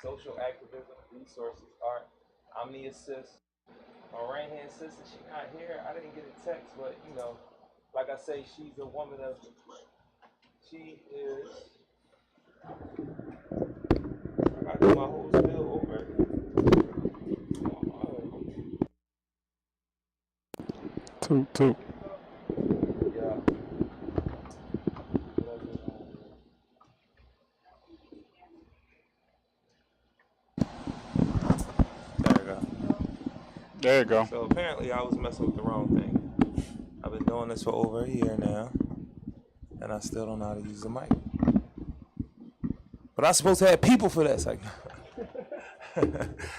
social activism, resources, art. I'm the assist. My right hand sister, she not here. I didn't get a text, but you know, like I say, she's a woman of. She is. I gotta do my whole spill over. Toot toot. Yeah. There we go. There you go. So apparently, I was messing with the wrong thing. I've been doing this for over a year now, and I still don't know how to use the mic. But I'm supposed to have people for that. It's like,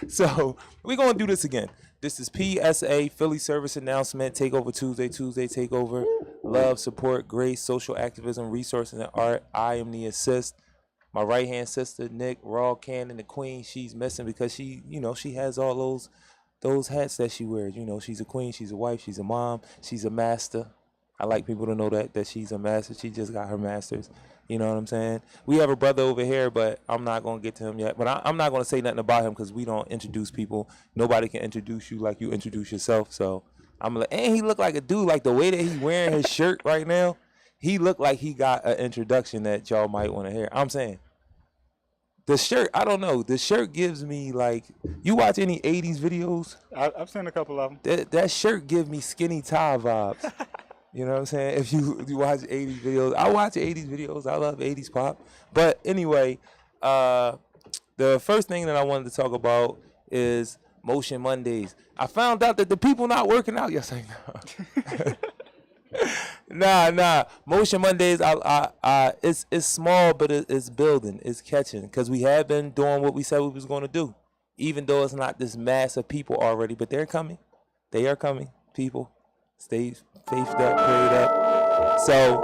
so we're gonna do this again. This is PSA Philly Service Announcement Takeover Tuesday. Tuesday Takeover. Love, support, grace, social activism, resources, and art. I am the assist. My right hand sister, Nick, Raw Cannon, the Queen. She's missing because she, you know, she has all those hats that she wears. You know, she's a queen, she's a wife, she's a mom, she's a master. I like people to know that she's a master. She just got her masters. You know what I'm saying? We have a brother over here, but I'm not gonna get to him yet. But I'm not gonna say nothing about him because we don't introduce people. Nobody can introduce you like you introduce yourself. So I'm like, and he look like a dude. Like the way that he wearing his shirt right now, he looked like he got an introduction that y'all might want to hear. I'm saying the shirt. I don't know. The shirt gives me like you watch any '80s videos. I've seen a couple of them. That shirt gives me skinny tie vibes. You know what I'm saying? If you watch '80s videos, I watch '80s videos. I love '80s pop. But anyway, the first thing that I wanted to talk about is Motion Mondays. I found out that the people not working out. Yes, I know. Nah. Motion Mondays. It's small, but it's building. It's catching because we have been doing what we said we was going to do, even though it's not this mass of people already. But they're coming. They are coming. People, stay faith up, prayed up. So,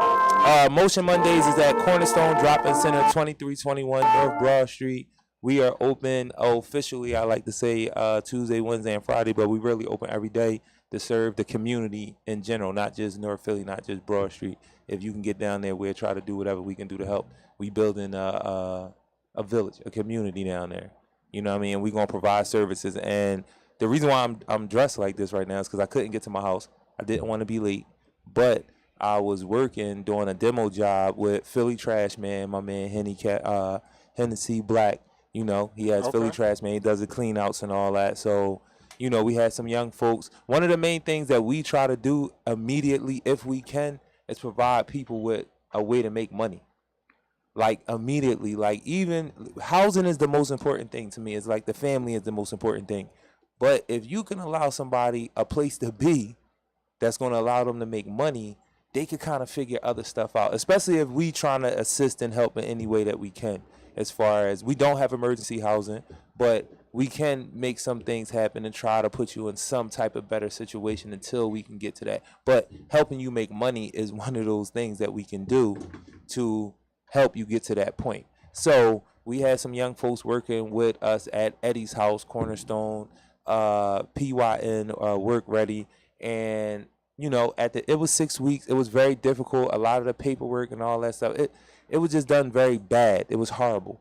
Motion Mondays is at Cornerstone Drop-In Center, 2321 North Broad Street. We are open officially, I like to say, Tuesday, Wednesday, and Friday, but we really open every day to serve the community in general, not just North Philly, not just Broad Street. If you can get down there, we'll try to do whatever we can do to help. We building a village, a community down there. You know what I mean? And we're going to provide services. And the reason why I'm dressed like this right now is because I couldn't get to my house. I didn't want to be late, but I was working doing a demo job with Philly Trash Man, my man Hennessy Black. You know, he has Philly Okay. Trash Man. He does the clean outs and all that. So, you know, we had some young folks. One of the main things that we try to do immediately, if we can, is provide people with a way to make money. Like immediately, like even housing is the most important thing to me. It's like the family is the most important thing. But if you can allow somebody a place to be that's going to allow them to make money, they could kind of figure other stuff out, especially if we trying to assist and help in any way that we can. As far as we don't have emergency housing, but we can make some things happen and try to put you in some type of better situation until we can get to that. But helping you make money is one of those things that we can do to help you get to that point. So we had some young folks working with us at Eddie's house, Cornerstone, PYN, Work Ready, and you know, it was 6 weeks. It was very difficult. A lot of the paperwork and all that stuff. It was just done very bad. It was horrible,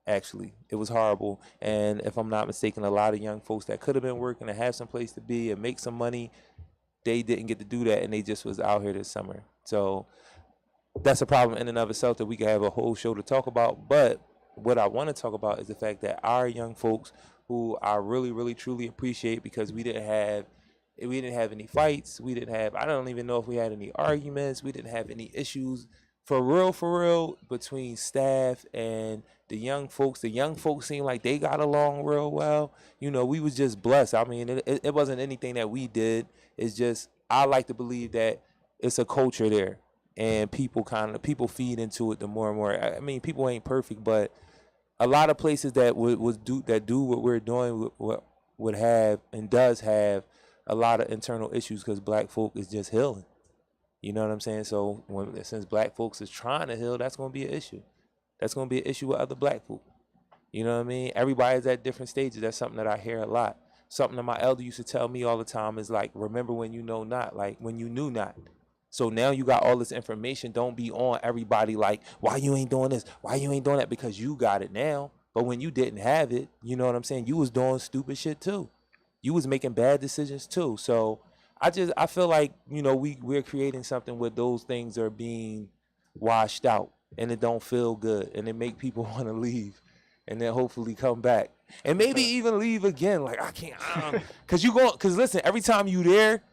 actually. It was horrible. And if I'm not mistaken, a lot of young folks that could have been working and have some place to be and make some money, they didn't get to do that, and they just was out here this summer. So that's a problem in and of itself that we could have a whole show to talk about. But what I want to talk about is the fact that our young folks, who I really, really, truly appreciate, because we didn't have any fights. We didn't have, I don't even know if we had any arguments. We didn't have any issues for real, between staff and the young folks. The young folks seemed like they got along real well. You know, we was just blessed. I mean, it wasn't anything that we did. It's just, I like to believe that it's a culture there, and people feed into it the more and more. I mean, people ain't perfect, but a lot of places that do what we're doing would have and does have a lot of internal issues because black folk is just healing. You know what I'm saying? So since black folks is trying to heal, that's going to be an issue. That's going to be an issue with other black folk. You know what I mean? Everybody's at different stages. That's something that I hear a lot. Something that my elder used to tell me all the time is like, remember when you know not, like when you knew not. So now you got all this information. Don't be on everybody like, why you ain't doing this? Why you ain't doing that? Because you got it now. But when you didn't have it, you know what I'm saying? You was doing stupid shit too. You was making bad decisions too. So I feel like, we're creating something where those things are being washed out and it don't feel good and it make people want to leave and then hopefully come back and maybe even leave again. Like cause listen, every time you there,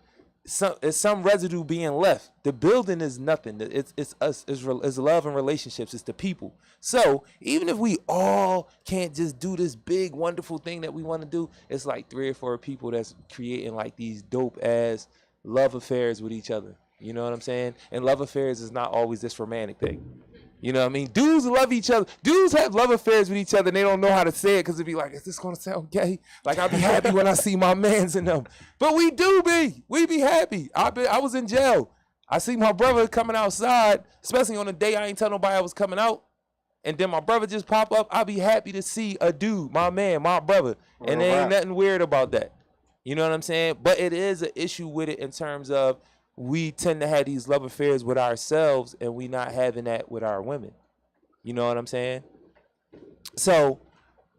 it's some residue being left. The building is nothing. It's us. It's love and relationships. It's the people. So even if we all can't just do this big wonderful thing that we want to do, it's like 3 or 4 people that's creating like these dope ass love affairs with each other. You know what I'm saying? And love affairs is not always this romantic thing. You know what I mean? Dudes love each other. Dudes have love affairs with each other and they don't know how to say it because it'd be like, is this going to sound gay? Like, I'll be happy when I see my mans in them. But we do be. We be happy. I was in jail. I see my brother coming outside, especially on the day I ain't tell nobody I was coming out. And then my brother just pop up. I'll be happy to see a dude, my man, my brother. And there ain't nothing weird about that. You know what I'm saying? But it is an issue with it in terms of we tend to have these love affairs with ourselves and we not having that with our women. You know what I'm saying? So,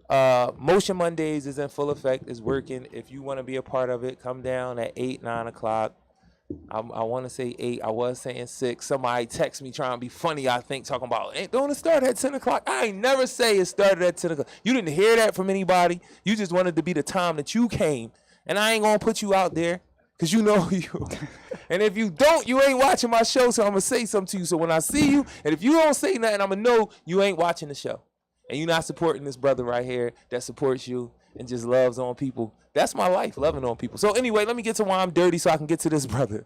Motion Mondays is in full effect. It's working. If you want to be a part of it, come down at 8, 9 o'clock. I want to say 8. I was saying 6. Somebody text me trying to be funny, I think, talking about, hey, don't it start at 10 o'clock? I ain't never say it started at 10 o'clock. You didn't hear that from anybody. You just wanted to be the time that you came. And I ain't going to put you out there because you know you. And if you don't, you ain't watching my show, so I'm going to say something to you. So when I see you, and if you don't say nothing, I'm going to know you ain't watching the show. And you're not supporting this brother right here that supports you and just loves on people. That's my life, loving on people. So anyway, let me get to why I'm dirty so I can get to this brother.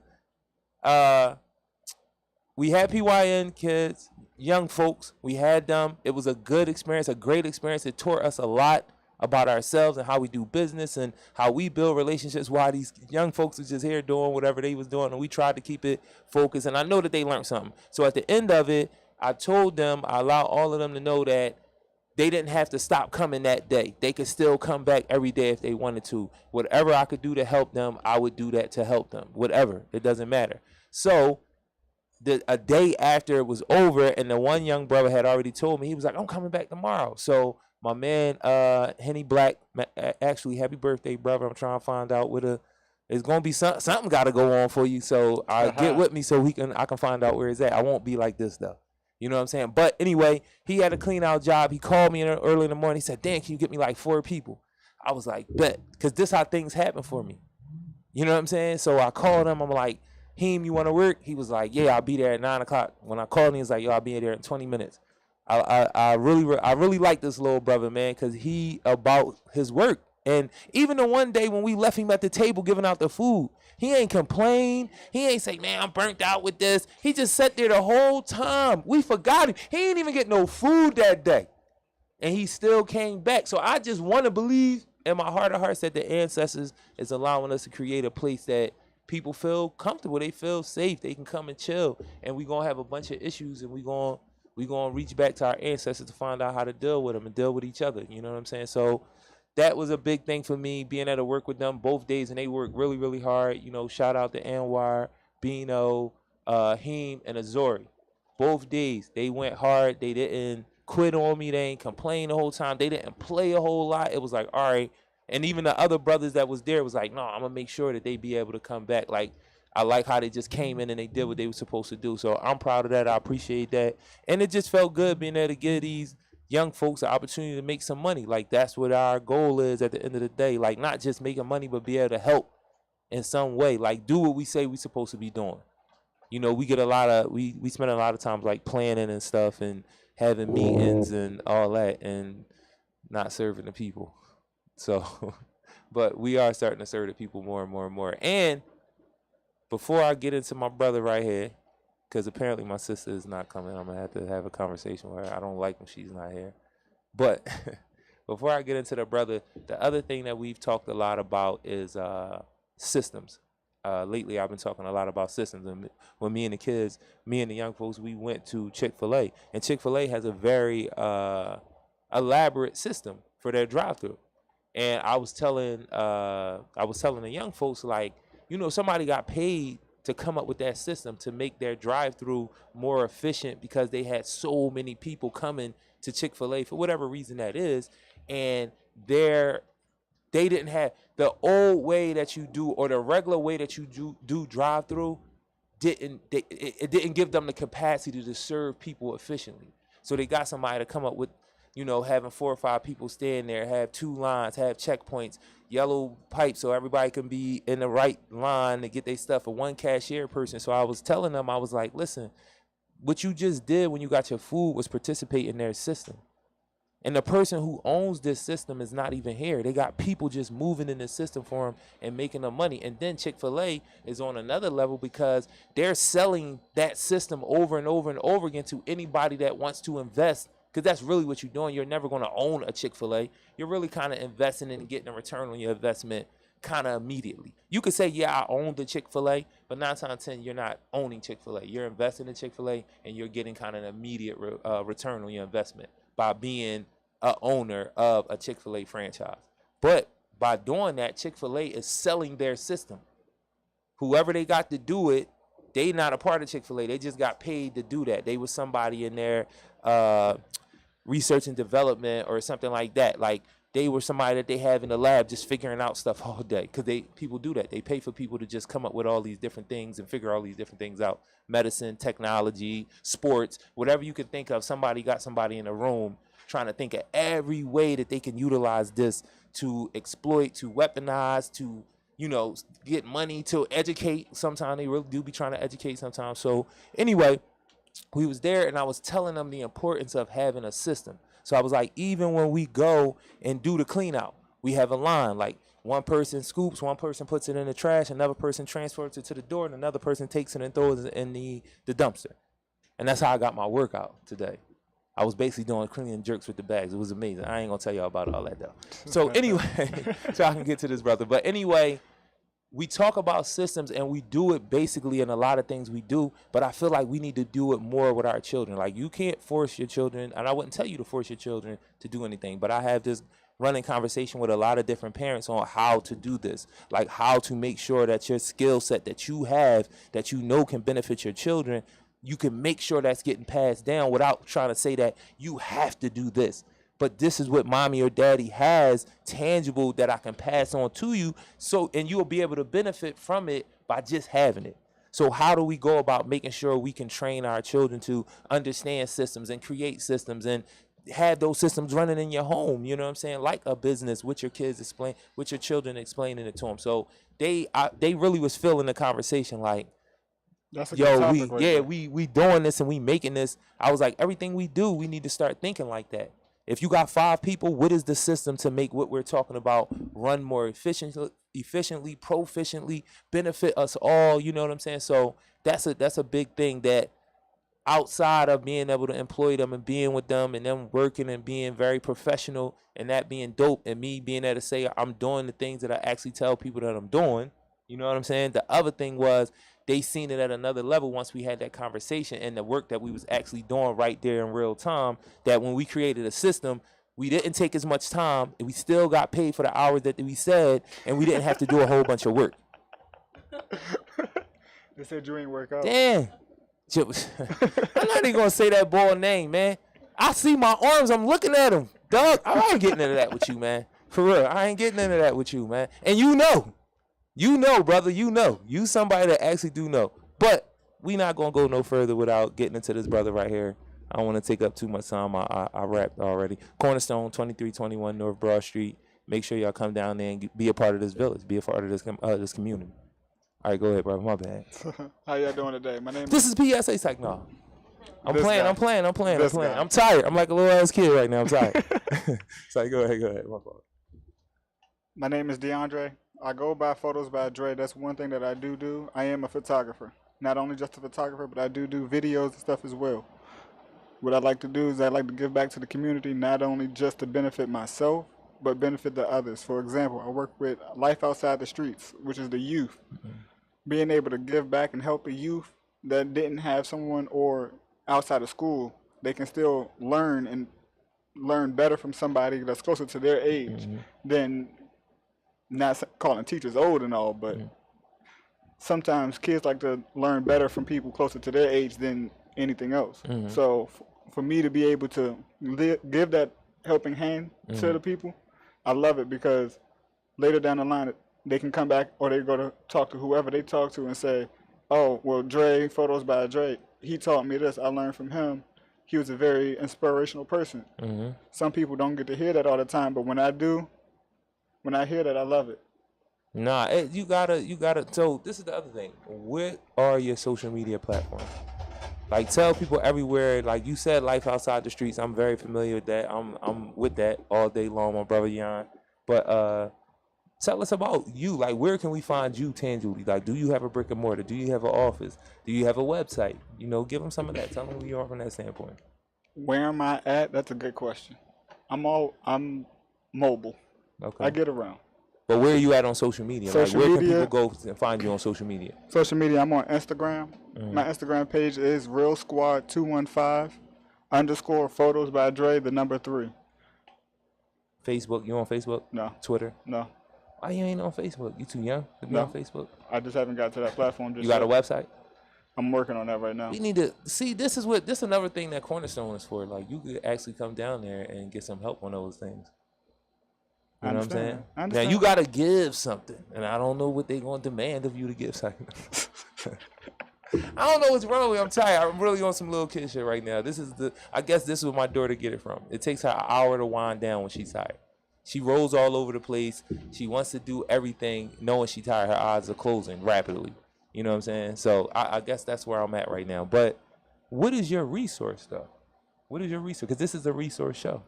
We had PYN kids, young folks. We had them. It was a good experience, a great experience. It taught us a lot about ourselves and how we do business and how we build relationships while these young folks was just here doing whatever they was doing, and we tried to keep it focused. And I know that they learned something. So at the end of it, I told them, I allowed all of them to know that they didn't have to stop coming that day. They could still come back every day if they wanted to. Whatever I could do to help them, I would do that to help them. Whatever. It doesn't matter. So a day after it was over, and the one young brother had already told me, he was like, I'm coming back tomorrow. So my man, Henny Black, actually, happy birthday, brother. I'm trying to find out it's going to be something got to go on for you. So get with me so I can find out where it's at. I won't be like this, though. You know what I'm saying? But anyway, he had a clean out job. He called me early in the morning. He said, Dan, can you get me like 4 people? I was like, bet. Because this how things happen for me. You know what I'm saying? So I called him. I'm like, Heem, you want to work? He was like, yeah, I'll be there at 9 o'clock. When I called him, he was like, yo, I'll be there in 20 minutes. I really like this little brother, man, because he about his work. And even the one day when we left him at the table giving out the food, he ain't complain. He ain't say, man, I'm burnt out with this. He just sat there the whole time. We forgot him. He ain't even get no food that day. And he still came back. So I just want to believe in my heart of hearts that the ancestors is allowing us to create a place that people feel comfortable. They feel safe. They can come and chill. And we're going to have a bunch of issues, and we're going to reach back to our ancestors to find out how to deal with them and deal with each other. You know what I'm saying? So that was a big thing for me, being able to work with them both days, and they work really, really hard. You know, shout out to Anwar, Bino, Heem, and Azori. Both days, they went hard. They didn't quit on me. They ain't complain the whole time. They didn't play a whole lot. It was like, all right. And even the other brothers that was there was like, no, I'm going to make sure that they be able to come back. Like, I like how they just came in and they did what they were supposed to do. So I'm proud of that. I appreciate that. And it just felt good being able to give these young folks an opportunity to make some money. Like, that's what our goal is at the end of the day. Like, not just making money, but be able to help in some way. Like, do what we say we supposed to be doing. You know, we get a lot of, we spend a lot of time like planning and stuff and having meetings and all that and not serving the people. So, but we are starting to serve the people more and more and more. And before I get into my brother right here, because apparently my sister is not coming, I'm going to have a conversation with her. I don't like when she's not here. But before I get into the brother, the other thing that we've talked a lot about is systems. Lately, I've been talking a lot about systems. And when me and the kids, me and the young folks, we went to Chick-fil-A. And Chick-fil-A has a very elaborate system for their drive-thru. And I was telling the young folks, like, you know, somebody got paid to come up with that system to make their drive-through more efficient because they had so many people coming to Chick-fil-A for whatever reason that is, and they didn't have the old way that you do or the regular way that you do drive-through it didn't give them the capacity to serve people efficiently. So they got somebody to come up with, having 4 or 5 people stand there, have 2 lines, have checkpoints, yellow pipes so everybody can be in the right line to get their stuff for one cashier person. So I was telling them, I was like, listen, what you just did when you got your food was participate in their system. And the person who owns this system is not even here. They got people just moving in the system for them and making them money. And then Chick-fil-A is on another level because they're selling that system over and over and over again to anybody that wants to invest. Because that's really what you're doing. You're never going to own a Chick-fil-A. You're really kind of investing in and getting a return on your investment kind of immediately. You could say, yeah, I own the Chick-fil-A, but 9 times out of 10, you're not owning Chick-fil-A. You're investing in Chick-fil-A, and you're getting kind of an immediate return on your investment by being a owner of a Chick-fil-A franchise. But by doing that, Chick-fil-A is selling their system. Whoever they got to do it, they not a part of Chick-fil-A. They just got paid to do that. They was somebody in their research and development or something like that. Like they were somebody that they have in the lab just figuring out stuff all day. Because people do that. They pay for people to just come up with all these different things and figure all these different things out. Medicine, technology, sports, whatever you can think of. Somebody got somebody in a room trying to think of every way that they can utilize this to exploit, to weaponize, to, get money, to educate. Sometimes they really do be trying to educate sometimes. So anyway, we was there and I was telling them the importance of having a system. So I was like, even when we go and do the clean out, we have a line. Like one person scoops, one person puts it in the trash, another person transfers it to the door, and another person takes it and throws it in the dumpster. And that's how I got my workout today. I was basically doing cleaning jerks with the bags. It was amazing. I ain't gonna tell y'all about all that though. So anyway, so I can get to this, brother. But anyway, we talk about systems and we do it basically in a lot of things we do, but I feel like we need to do it more with our children. Like you can't force your children, and I wouldn't tell you to force your children to do anything, but I have this running conversation with a lot of different parents on how to do this, like how to make sure that your skill set that you have, that can benefit your children, you can make sure that's getting passed down without trying to say that you have to do this. But this is what mommy or daddy has tangible that I can pass on to you. So, and you'll be able to benefit from it by just having it. So how do we go about making sure we can train our children to understand systems and create systems and have those systems running in your home? You know what I'm saying? Like a business with your kids with your children explaining it to them. So they really was feeling the conversation like, that's a good topic we doing this and we making this. I was like, everything we do, we need to start thinking like that. If you got 5 people, what is the system to make what we're talking about run more efficiently, proficiently, benefit us all? You know what I'm saying? So that's a big thing that outside of being able to employ them and being with them and them working and being very professional and that being dope and me being able to say I'm doing the things that I actually tell people that I'm doing. You know what I'm saying? The other thing was they seen it at another level once we had that conversation and the work that we was actually doing right there in real time, that when we created a system, we didn't take as much time and we still got paid for the hours that we said, and we didn't have to do a whole bunch of work. They said you ain't work out. Damn. I'm not even going to say that boy name, man. I see my arms. I'm looking at him. Dog, I ain't getting into that with you, man. For real. I ain't getting into that with you, man. And you know, brother, you somebody that actually do know. But we not going to go no further without getting into this brother right here. I don't want to take up too much time. I rapped already. Cornerstone, 2321 North Broad Street. Make sure y'all come down there and be a part of this village. Be a part of this community. All right, go ahead, brother. My bad. How y'all doing today? My name This is PSA Techno. I'm playing. This guy. I'm tired. I'm like a little ass kid right now. I'm tired. So go ahead. My fault. My name is DeAndre. I go by Photos by Dre. That's one thing that I do. I am a photographer. Not only just a photographer, but I do videos and stuff as well. What I like to do is I like to give back to the community, not only just to benefit myself, but benefit the others. For example, I work with Life Outside the Streets, which is the youth. Mm-hmm. Being able to give back and help a youth that didn't have someone or outside of school, they can still learn and learn better from somebody that's closer to their age than not calling teachers old and all, but sometimes kids like to learn better from people closer to their age than anything else. So for me to be able to give that helping hand to the people, I love it because later down the line, they can come back or they go to talk to whoever they talk to and say, oh, well, Dre, Photos by Dre, he taught me this. I learned from him. He was a very inspirational person. Some people don't get to hear that all the time, but when I do, when I hear that, I love it. Nah, you gotta. So this is the other thing. What are your social media platforms? Like, tell people everywhere. Like you said, life outside the streets. I'm very familiar with that. I'm with that all day long, my brother Jan. But tell us about you. Like, where can we find you tangibly? Like, do you have a brick and mortar? Do you have an office? Do you have a website? You know, give them some of that. Tell them who you are from that standpoint. Where am I at? That's a good question. I'm mobile. Okay. I get around. But where are you at on social media? Social like, where media, can people go and find you on social media? Social media, I'm on Instagram. My Instagram page is Real Squad 215 _ Photos by Dre, the number 3. Facebook, you on Facebook? No. Twitter? No. Why you ain't on Facebook? You too young to be No. on Facebook? I just haven't got to that platform just You got a yet. website? I'm working on that right now. We need to see. This is another thing that Cornerstone is for. Like, you could actually come down there and get some help on those things. You know what I'm saying? I Now understand. you gotta give something, and I don't know what they gonna demand of you to give something. I don't know what's wrong with me. I'm tired. I'm really on some little kid shit right now. I guess this is where my daughter get it from. It takes her an hour to wind down when she's tired. She rolls all over the place. She wants to do everything, knowing she's tired. Her eyes are closing rapidly. You know what I'm saying? So I guess that's where I'm at right now. But what is your resource, though? What is your resource? Because this is a resource show.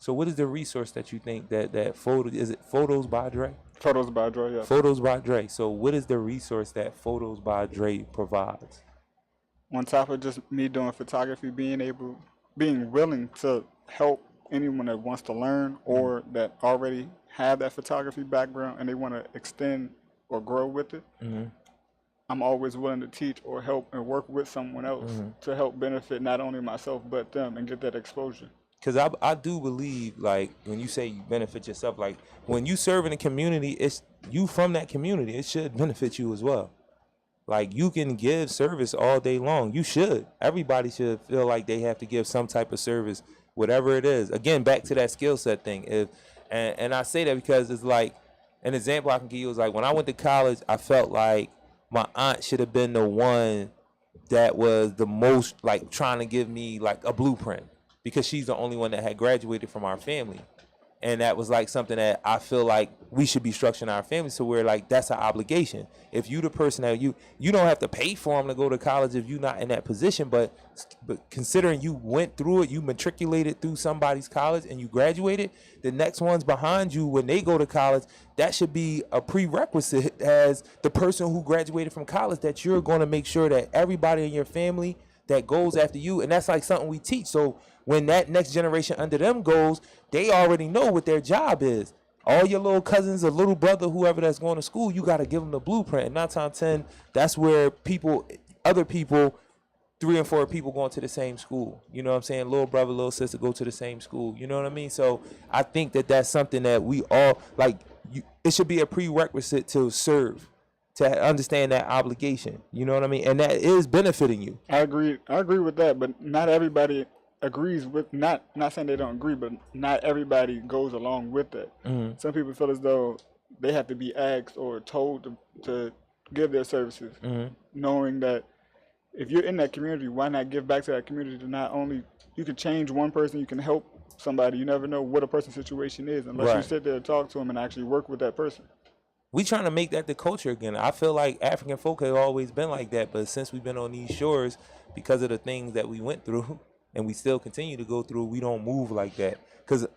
So what is the resource that you think that photo is it Photos by Dre? Photos by Dre, yeah. Photos by Dre. So what is the resource that Photos by Dre provides? On top of just me doing photography, being willing to help anyone that wants to learn or that already have that photography background and they want to extend or grow with it. I'm always willing to teach or help and work with someone else to help benefit not only myself but them and get that exposure. Because I do believe, like, when you say you benefit yourself, like, when you serve in a community, it's you from that community. It should benefit you as well. Like, you can give service all day long. You should. Everybody should feel like they have to give some type of service, whatever it is. Again, back to that skill set thing. And I say that because it's like, an example I can give you is like, when I went to college, I felt like my aunt should have been the one that was the most, like, trying to give me, like, a blueprint. Because she's the only one that had graduated from our family. And that was like something that I feel like we should be structuring our family so we're like, that's our obligation. If you the person that you don't have to pay for them to go to college if you're not in that position, but considering you went through it, you matriculated through somebody's college and you graduated, the next ones behind you when they go to college, that should be a prerequisite as the person who graduated from college, that you're going to make sure that everybody in your family that goes after you, and that's like something we teach. So when that next generation under them goes, they already know what their job is. All your little cousins or little brother, whoever that's going to school, you got to give them the blueprint. And 9 times 10, that's where other people, 3 and 4 people going to the same school. You know what I'm saying? Little brother, little sister go to the same school. You know what I mean? So I think that that's something that we all, like, it should be a prerequisite to serve, to understand that obligation. You know what I mean? And that is benefiting you. I agree with that, but not everybody agrees with, not saying they don't agree, but not everybody goes along with that. Some people feel as though they have to be asked or told to give their services, knowing that if you're in that community, why not give back to that community? To not only, you can change one person, you can help somebody. You never know what a person's situation is unless you sit there and talk to them and actually work with that person. We trying to make that the culture again. I feel like African folk have always been like that, but since we've been on these shores, because of the things that we went through and we still continue to go through, we don't move like that. Because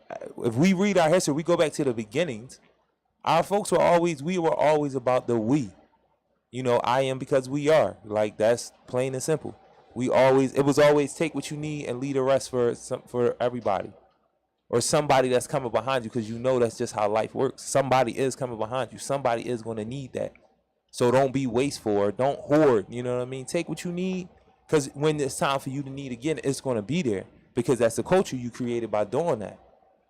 if we read our history, we go back to the beginnings, our folks were always about the we. You know, I am because we are. Like, that's plain and simple. It was always take what you need and leave the rest for everybody. Or somebody that's coming behind you, because you know that's just how life works. Somebody is coming behind you. Somebody is going to need that. So don't be wasteful or don't hoard. You know what I mean? Take what you need, because when it's time for you to need again, it's going to be there, because that's the culture you created by doing that.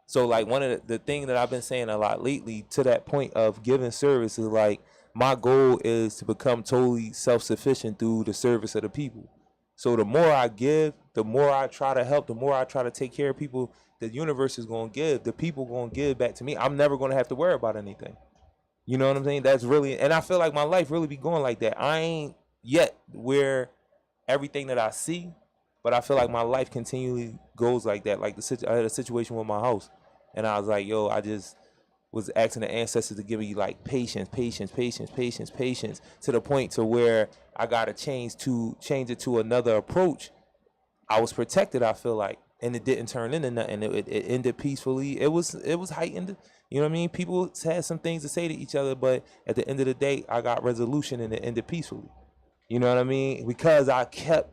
So, like, one of the thing that I've been saying a lot lately to that point of giving service is, like, my goal is to become totally self-sufficient through the service of the people. So the more I give, the more I try to help, the more I try to take care of people, the universe is going to give, the people going to give back to me. I'm never going to have to worry about anything. You know what I'm saying? That's really, and I feel like my life really be going like that. I ain't yet where everything that I see, but I feel like my life continually goes like that. Like I had a situation with my house, and I was like, yo, I just was asking the ancestors to give me like patience, to the point to where I gotta change it to another approach. I was protected, I feel like, and it didn't turn into nothing. It ended peacefully. It was heightened. You know what I mean? People had some things to say to each other, but at the end of the day, I got resolution and it ended peacefully. You know what I mean? Because I kept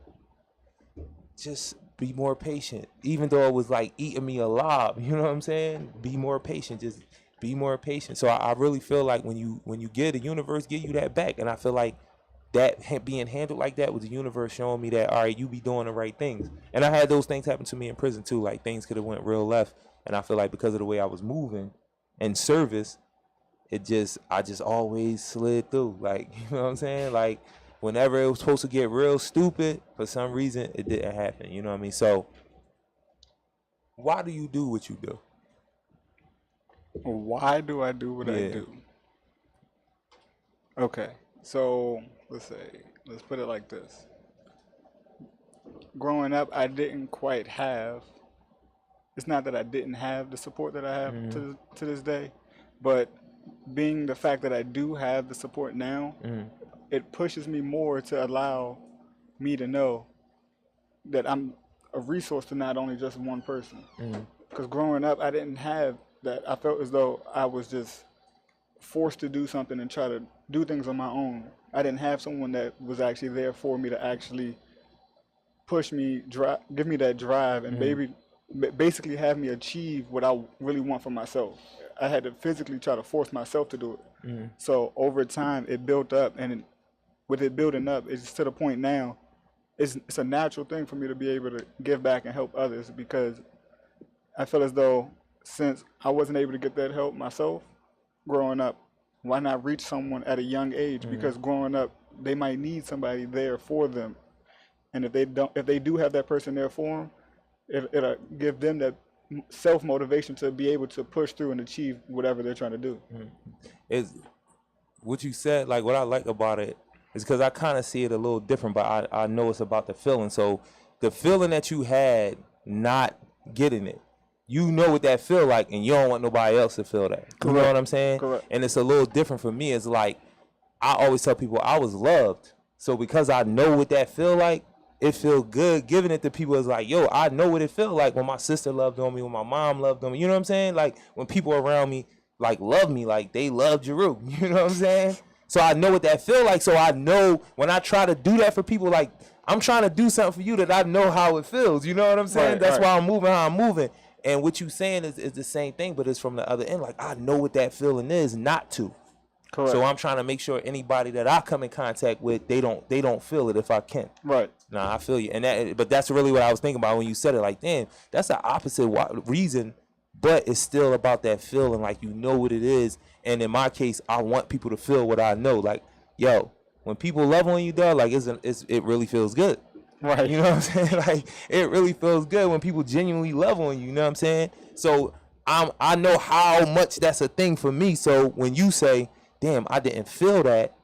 just be more patient, even though it was like eating me alive. You know what I'm saying? Be more patient. Just be more patient. So I really feel like when you give, the universe give you that back, and I feel like that being handled like that was the universe showing me that, all right, you be doing the right things. And I had those things happen to me in prison too. Like things could have went real left, and I feel like because of the way I was moving and service, I just always slid through. Like, you know what I'm saying? Like whenever it was supposed to get real stupid, for some reason it didn't happen. You know what I mean? So why do you do what you do? Why do I do what I do? Okay, so let's put it like this. Growing up, I didn't quite have. It's not that I didn't have the support that I have to this day, but being the fact that I do have the support now, it pushes me more to allow me to know that I'm a resource to not only just one person. Because growing up, I didn't have that. I felt as though I was just forced to do something and try to do things on my own. I didn't have someone that was actually there for me to actually push me, give me that drive, and basically have me achieve what I really want for myself. I had to physically try to force myself to do it. So over time, it built up, and with it building up, it's to the point now, it's a natural thing for me to be able to give back and help others, because I feel as though since I wasn't able to get that help myself growing up, why not reach someone at a young age? Because growing up, they might need somebody there for them, and if they do have that person there for them, it'll give them that self-motivation to be able to push through and achieve whatever they're trying to do. Is what you said, like what I like about it is because I kind of see it a little different, but I know it's about the feeling. So the feeling that you had not getting it, you know what that feel like, and you don't want nobody else to feel that. You know what I'm saying? Correct. And it's a little different for me. It's like I always tell people I was loved. So because I know what that feel like, it feel good giving it to people. Is like, yo, I know what it feel like when my sister loved on me, when my mom loved on me. You know what I'm saying? Like when people around me like love me, like they love Jarue. You know what I'm saying? So I know what that feel like. So I know when I try to do that for people, like I'm trying to do something for you that I know how it feels. You know what I'm saying? Right, That's right. why I'm moving how I'm moving. And what you saying is the same thing, but it's from the other end. Like I know what that feeling is not to. Correct. So I'm trying to make sure anybody that I come in contact with, they don't feel it if I can. Right. Nah, I feel you. But that's really what I was thinking about when you said it. Like, damn, that's the opposite reason, but it's still about that feeling. Like you know what it is. And in my case, I want people to feel what I know. Like, yo, when people love on you, dog, like it really feels good. Right. You know what I'm saying? Like it really feels good when people genuinely love on you. You know what I'm saying? So I know how much that's a thing for me. So when you say, damn, I didn't feel that,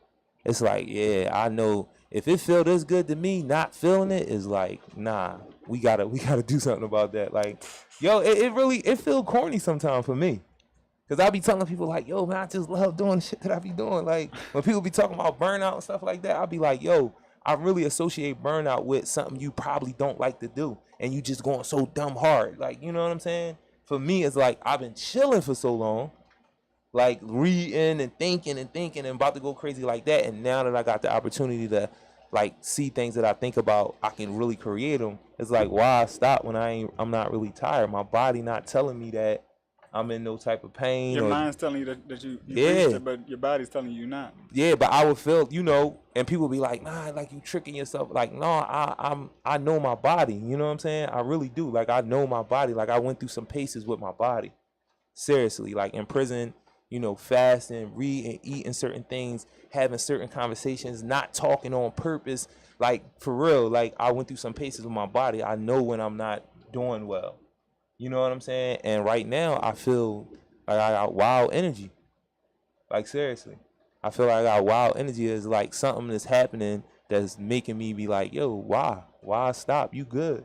it's like, yeah, I know if it feel this good to me, not feeling it is like, nah, we gotta do something about that. Like, yo, it really feel corny sometimes for me. Cause I be telling people like, yo, man, I just love doing the shit that I be doing. Like when people be talking about burnout and stuff like that, I be like, yo, I really associate burnout with something you probably don't like to do, and you just going so dumb hard. Like, you know what I'm saying? For me, it's like I've been chilling for so long, like reading and thinking and about to go crazy like that. And now that I got the opportunity to like see things that I think about, I can really create them. It's like, why stop when I'm not really tired? My body not telling me that I'm in no type of pain. Your mind's telling you that you reached it, but your body's telling you not. Yeah, but I would feel, and people be like, nah, like you tricking yourself. Like, no, I know my body. You know what I'm saying? I really do. Like, I know my body. Like, I went through some paces with my body. Seriously, like in prison, fasting, reading, eating certain things, having certain conversations, not talking on purpose. Like, for real, like, I went through some paces with my body. I know when I'm not doing well. You know what I'm saying? And right now, I feel like I got wild energy. Like, seriously. I feel like I got wild energy. It's like something that's happening that's making me be like, yo, why? Why stop? You good.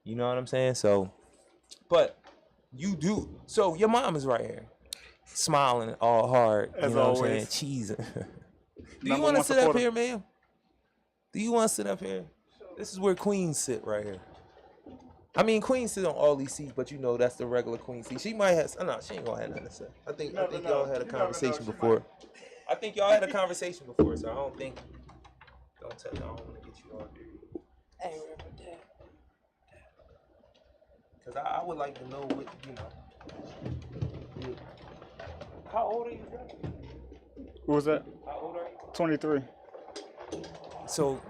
You know what I'm saying? So, but you do. So, your mom is right here, smiling all hard. As you know always. what I'm saying? Cheesing. Do you Number want to one sit up supporter. here, ma'am? Do you want to sit up here? This is where queens sit right here. I mean, queens sit on all these seats, but that's the regular queen seat. She might have. No, she ain't gonna have nothing to say. I think y'all had a conversation before. I think y'all had a conversation before, so I don't think. Don't tell me. I don't want to get you on here. I ain't remember that. Cause I would like to know what How old are you, bro? Who was that? How old are you? 23. So,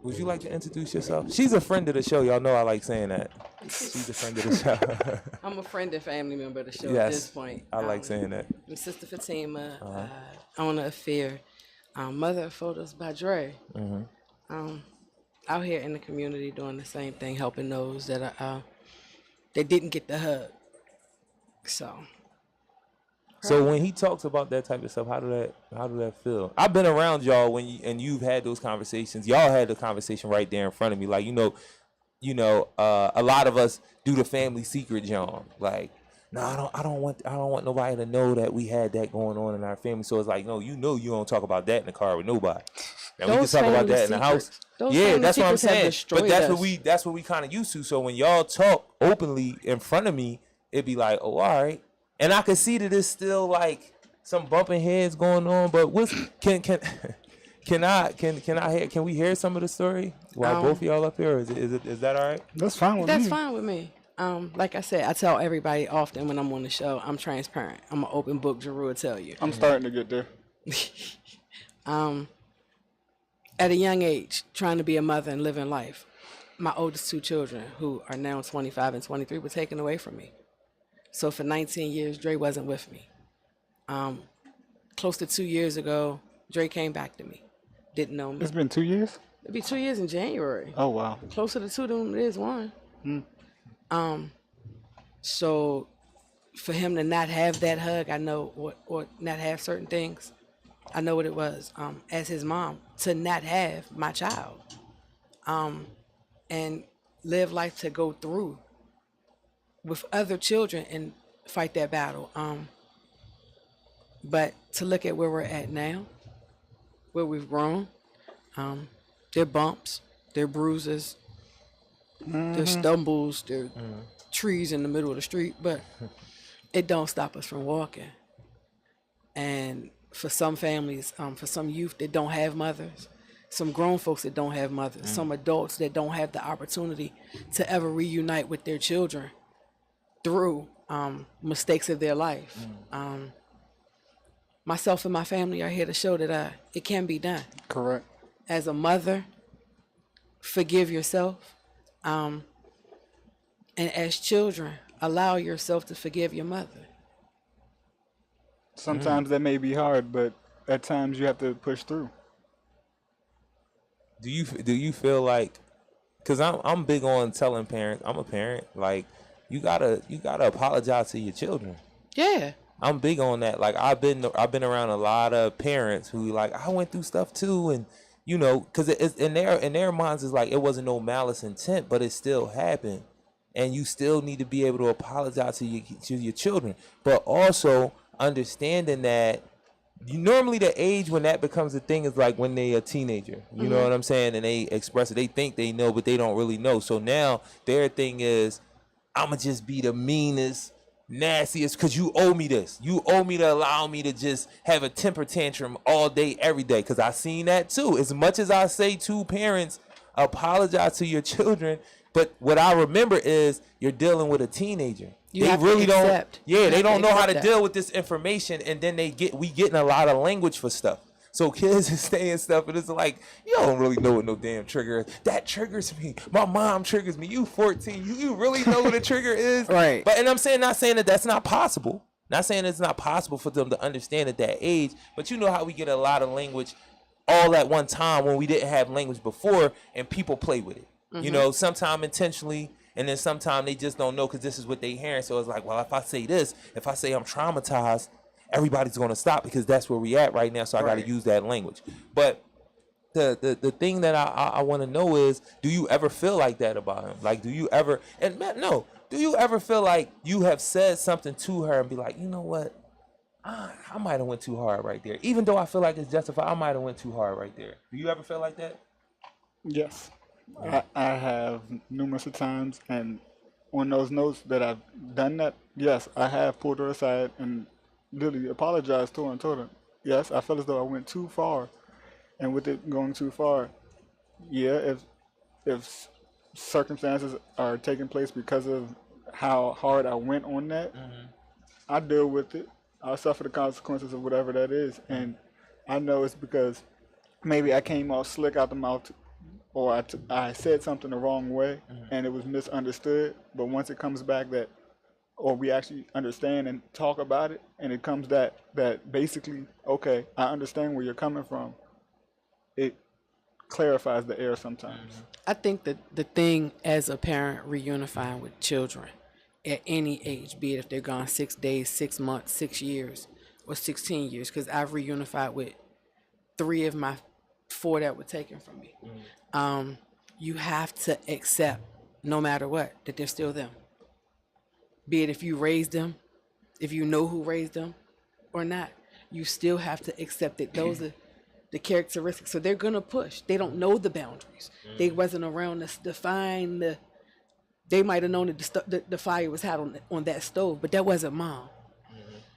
would you like to introduce yourself? She's a friend of the show. Y'all know I like saying that. She's a friend of the show. I'm a friend and family member of the show Yes, at this point. I like saying that. I'm Sister Fatima, owner of Fear, mother of photos by Dre. Out here in the community doing the same thing, helping those that are they didn't get the hug. So when he talks about that type of stuff, how do that feel? I've been around y'all when you've had those conversations. Y'all had the conversation right there in front of me. Like, a lot of us do the family secret, John. Like, no, I don't want nobody to know that we had that going on in our family. So it's like, no, you don't talk about that in the car with nobody. And we can talk about that in the house. Yeah, that's what I'm saying. But that's what we kind of used to. So when y'all talk openly in front of me, it'd be like, oh, all right. And I can see that it's still like some bumping heads going on. But can we hear some of the story while both of y'all up here? Or is that all right? That's fine with me. That's fine with me. Like I said, I tell everybody often when I'm on the show, I'm transparent. I'm an open book. Jarue will tell you. I'm starting to get there. At a young age, trying to be a mother and living life, my oldest two children, who are now 25 and 23, were taken away from me. So for 19 years, Dre wasn't with me. Close to 2 years ago, Dre came back to me. Didn't know me. It's been 2 years? It'll be 2 years in January. Oh, wow. Closer to 2 than it is 1. So for him to not have that hug, I know or not have certain things, I know what it was, as his mom, to not have my child, and live life to go through with other children and fight that battle. But to look at where we're at now, where we've grown, there are bumps, there are bruises, there are stumbles, there are trees in the middle of the street, but it don't stop us from walking. And for some families, for some youth that don't have mothers, some grown folks that don't have mothers, some adults that don't have the opportunity to ever reunite with their children through mistakes of their life. Myself and my family are here to show that it can be done. Correct. As a mother, forgive yourself. And as children, allow yourself to forgive your mother. Sometimes that may be hard, but at times you have to push through. Do you feel like, because I'm big on telling parents, I'm a parent, like you gotta apologize to your children. Yeah. I'm big on that. Like I've been around a lot of parents who like, I went through stuff too, and because it's in their minds is like it wasn't no malice intent, but it still happened, and you still need to be able to apologize to your children, but also understanding that normally the age when that becomes a thing is like when they a teenager. You know what I'm saying? And they express it. They think they know, but they don't really know. So now their thing is, I'ma just be the meanest, nastiest, because you owe me this. You owe me to allow me to just have a temper tantrum all day, every day. Because I seen that too. As much as I say to parents, apologize to your children, but what I remember is you're dealing with a teenager. You they have really to accept. don't. Yeah, they don't know how to that. deal with this information, and then we getting a lot of language for stuff. So kids is saying stuff, and it's like, you don't really know what no damn trigger is. That triggers me. My mom triggers me. You 14. You really know what a trigger is? Right. But and I'm saying, not saying that that's not possible. Not saying it's not possible for them to understand at that age, but you know how we get a lot of language all at one time when we didn't have language before, and people play with it. You know, sometimes intentionally, and then sometimes they just don't know because this is what they hearing. So it's like, well, if I say this, if I say I'm traumatized, everybody's going to stop because that's where we at right now. So I got to use that language. But the thing that I want to know is, do you ever feel like that about him? Like, do you ever, and Matt, no, do you ever feel like you have said something to her and be like, you know what, I might have went too hard right there. Even though I feel like it's justified, I might have went too hard right there. Do you ever feel like that? Yes. I have numerous of times, and on those notes that I've done that, yes, I have pulled her aside and literally apologized to her and told her, yes, I felt as though I went too far. And with it going too far, yeah, if circumstances are taking place because of how hard I went on that, I deal with it. I'll suffer the consequences of whatever that is. And I know it's because maybe I came off slick out the mouth, or I said something the wrong way and it was misunderstood. But once it comes back that, or we actually understand and talk about it, and it comes that basically, okay, I understand where you're coming from, it clarifies the air sometimes. I think that the thing as a parent reunifying with children at any age, be it if they're gone 6 days, 6 months, 6 years, or 16 years, because I've reunified with 3 of my 4 that were taken from me. You have to accept, no matter what, that they're still them. Be it if you raised them, if you know who raised them or not, you still have to accept that those are the characteristics. So they're gonna push. They don't know the boundaries. They wasn't around to define the. They might have known that the fire was hot on that stove, but that wasn't mom.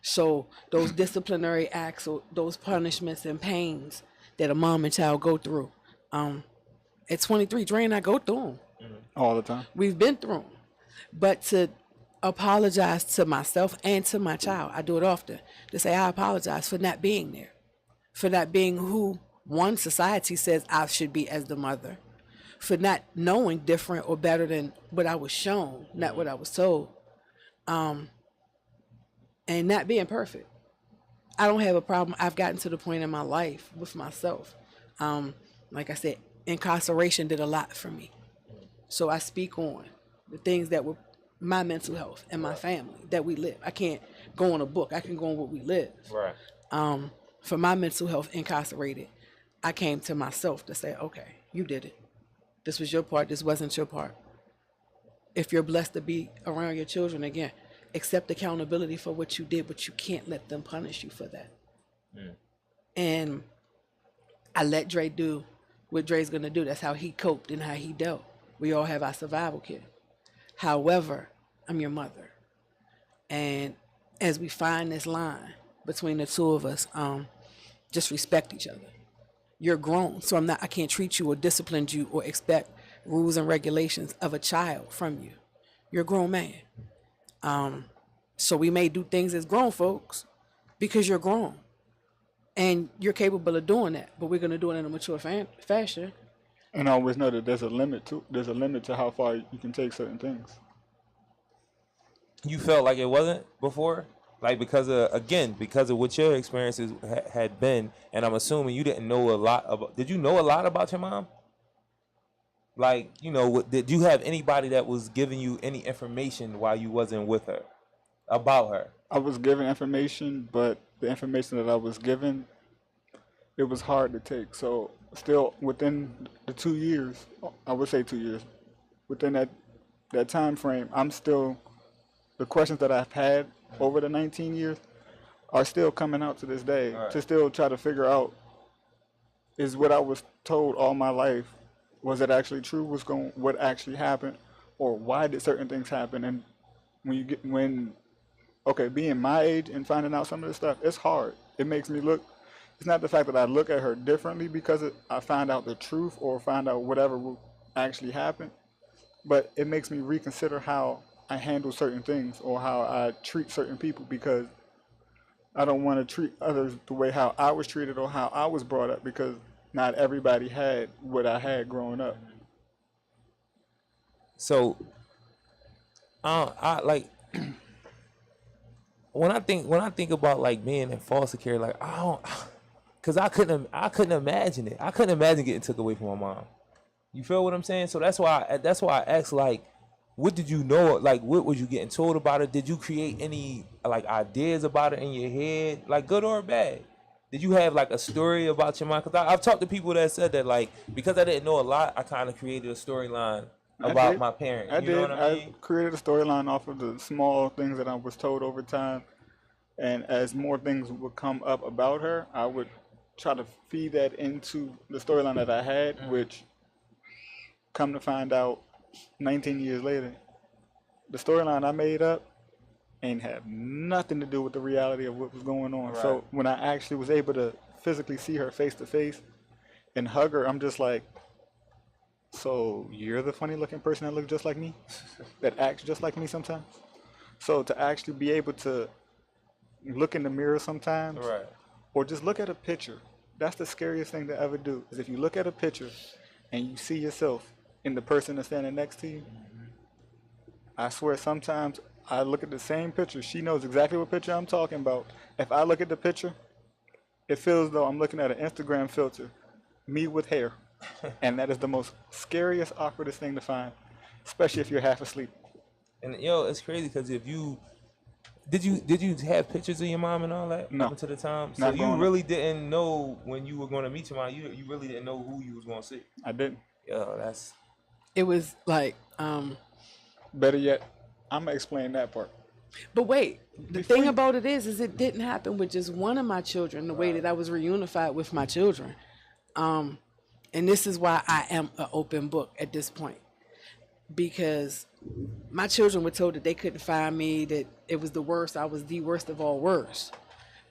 So those disciplinary acts or those punishments and pains that a mom and child go through, at 23, Dre and I go through them. All the time. We've been through them. But to apologize to myself and to my child, I do it often, to say I apologize for not being there, for not being who one society says I should be as the mother, for not knowing different or better than what I was shown, not what I was told, and not being perfect. I don't have a problem. I've gotten to the point in my life with myself. Like I said, incarceration did a lot for me. So I speak on the things that were my mental health and my family that we live. I can't go on a book. I can go on what we live. Right. For my mental health incarcerated, I came to myself to say, okay, you did it. This was your part. This wasn't your part. If you're blessed to be around your children again, accept accountability for what you did, but you can't let them punish you for that. And I let Dre do what Dre's gonna do. That's how he coped and how he dealt. We all have our survival kit. However, I'm your mother. And as we find this line between the two of us, just respect each other. You're grown, so I can't treat you or discipline you or expect rules and regulations of a child from you. You're a grown man. So we may do things as grown folks because you're grown and you're capable of doing that, but we're going to do it in a mature fashion. And I always know that there's a limit to how far you can take certain things. You felt like it wasn't before? Like because of what your experiences had been, and I'm assuming you didn't know a lot about. Did you know a lot about your mom? Like, you know, did you have anybody that was giving you any information while you wasn't with her about her? I was given information, but the information that I was given, it was hard to take. So still within the 2 years, I would say 2 years, within that time frame, I'm still, the questions that I've had over the 19 years are still coming out to this day, to still try to figure out, is what I was told all my life, was it actually true? What actually happened, or why did certain things happen? And being my age and finding out some of this stuff, it's hard. It makes me look. It's not the fact that I look at her differently because I find out the truth or find out whatever will actually happen, but it makes me reconsider how I handle certain things or how I treat certain people, because I don't want to treat others the way how I was treated or how I was brought up, because not everybody had what I had growing up. So, I like when I think about like being in foster care, like I don't, cause I couldn't imagine it. I couldn't imagine getting took away from my mom. You feel what I'm saying? So that's why I asked, like, what did you know? Like, what was you getting told about it? Did you create any like ideas about it in your head, like good or bad? Did you have like a story about your mom? Cause I've talked to people that said that, like, because I didn't know a lot, I kind of created a storyline about my parent. I You know did. what I mean? I created a storyline off of the small things that I was told over time, and as more things would come up about her, I would try to feed that into the storyline that I had, which, come to find out, 19 years later, the storyline I made up ain't have nothing to do with the reality of what was going on. Right. So when I actually was able to physically see her face to face and hug her, I'm just like, so you're the funny looking person that looks just like me, that acts just like me sometimes. So to actually be able to look in the mirror sometimes, Right. or just look at a picture, that's the scariest thing to ever do. Is if you look at a picture and you see yourself in the person that's standing next to you. I swear sometimes I look at the same picture. She knows exactly what picture I'm talking about. If I look at the picture, it feels though I'm looking at an Instagram filter, me with hair. And that is the most scariest, awkwardest thing to find, especially if you're half asleep. And yo, it's crazy because if you did you have pictures of your mom and all that No. up until the time? So Not you growing up. really didn't know when you were going to meet your mom. You really didn't know who you was going to see. I didn't. Yo, that's It was like, Better yet, I'm going to explain that part. but wait, the Before thing you- about it is it didn't happen with just one of my children, the way that I was reunified with my children. And this is why I am an open book at this point. Because my children were told that they couldn't find me, that it was the worst, I was the worst of all worst.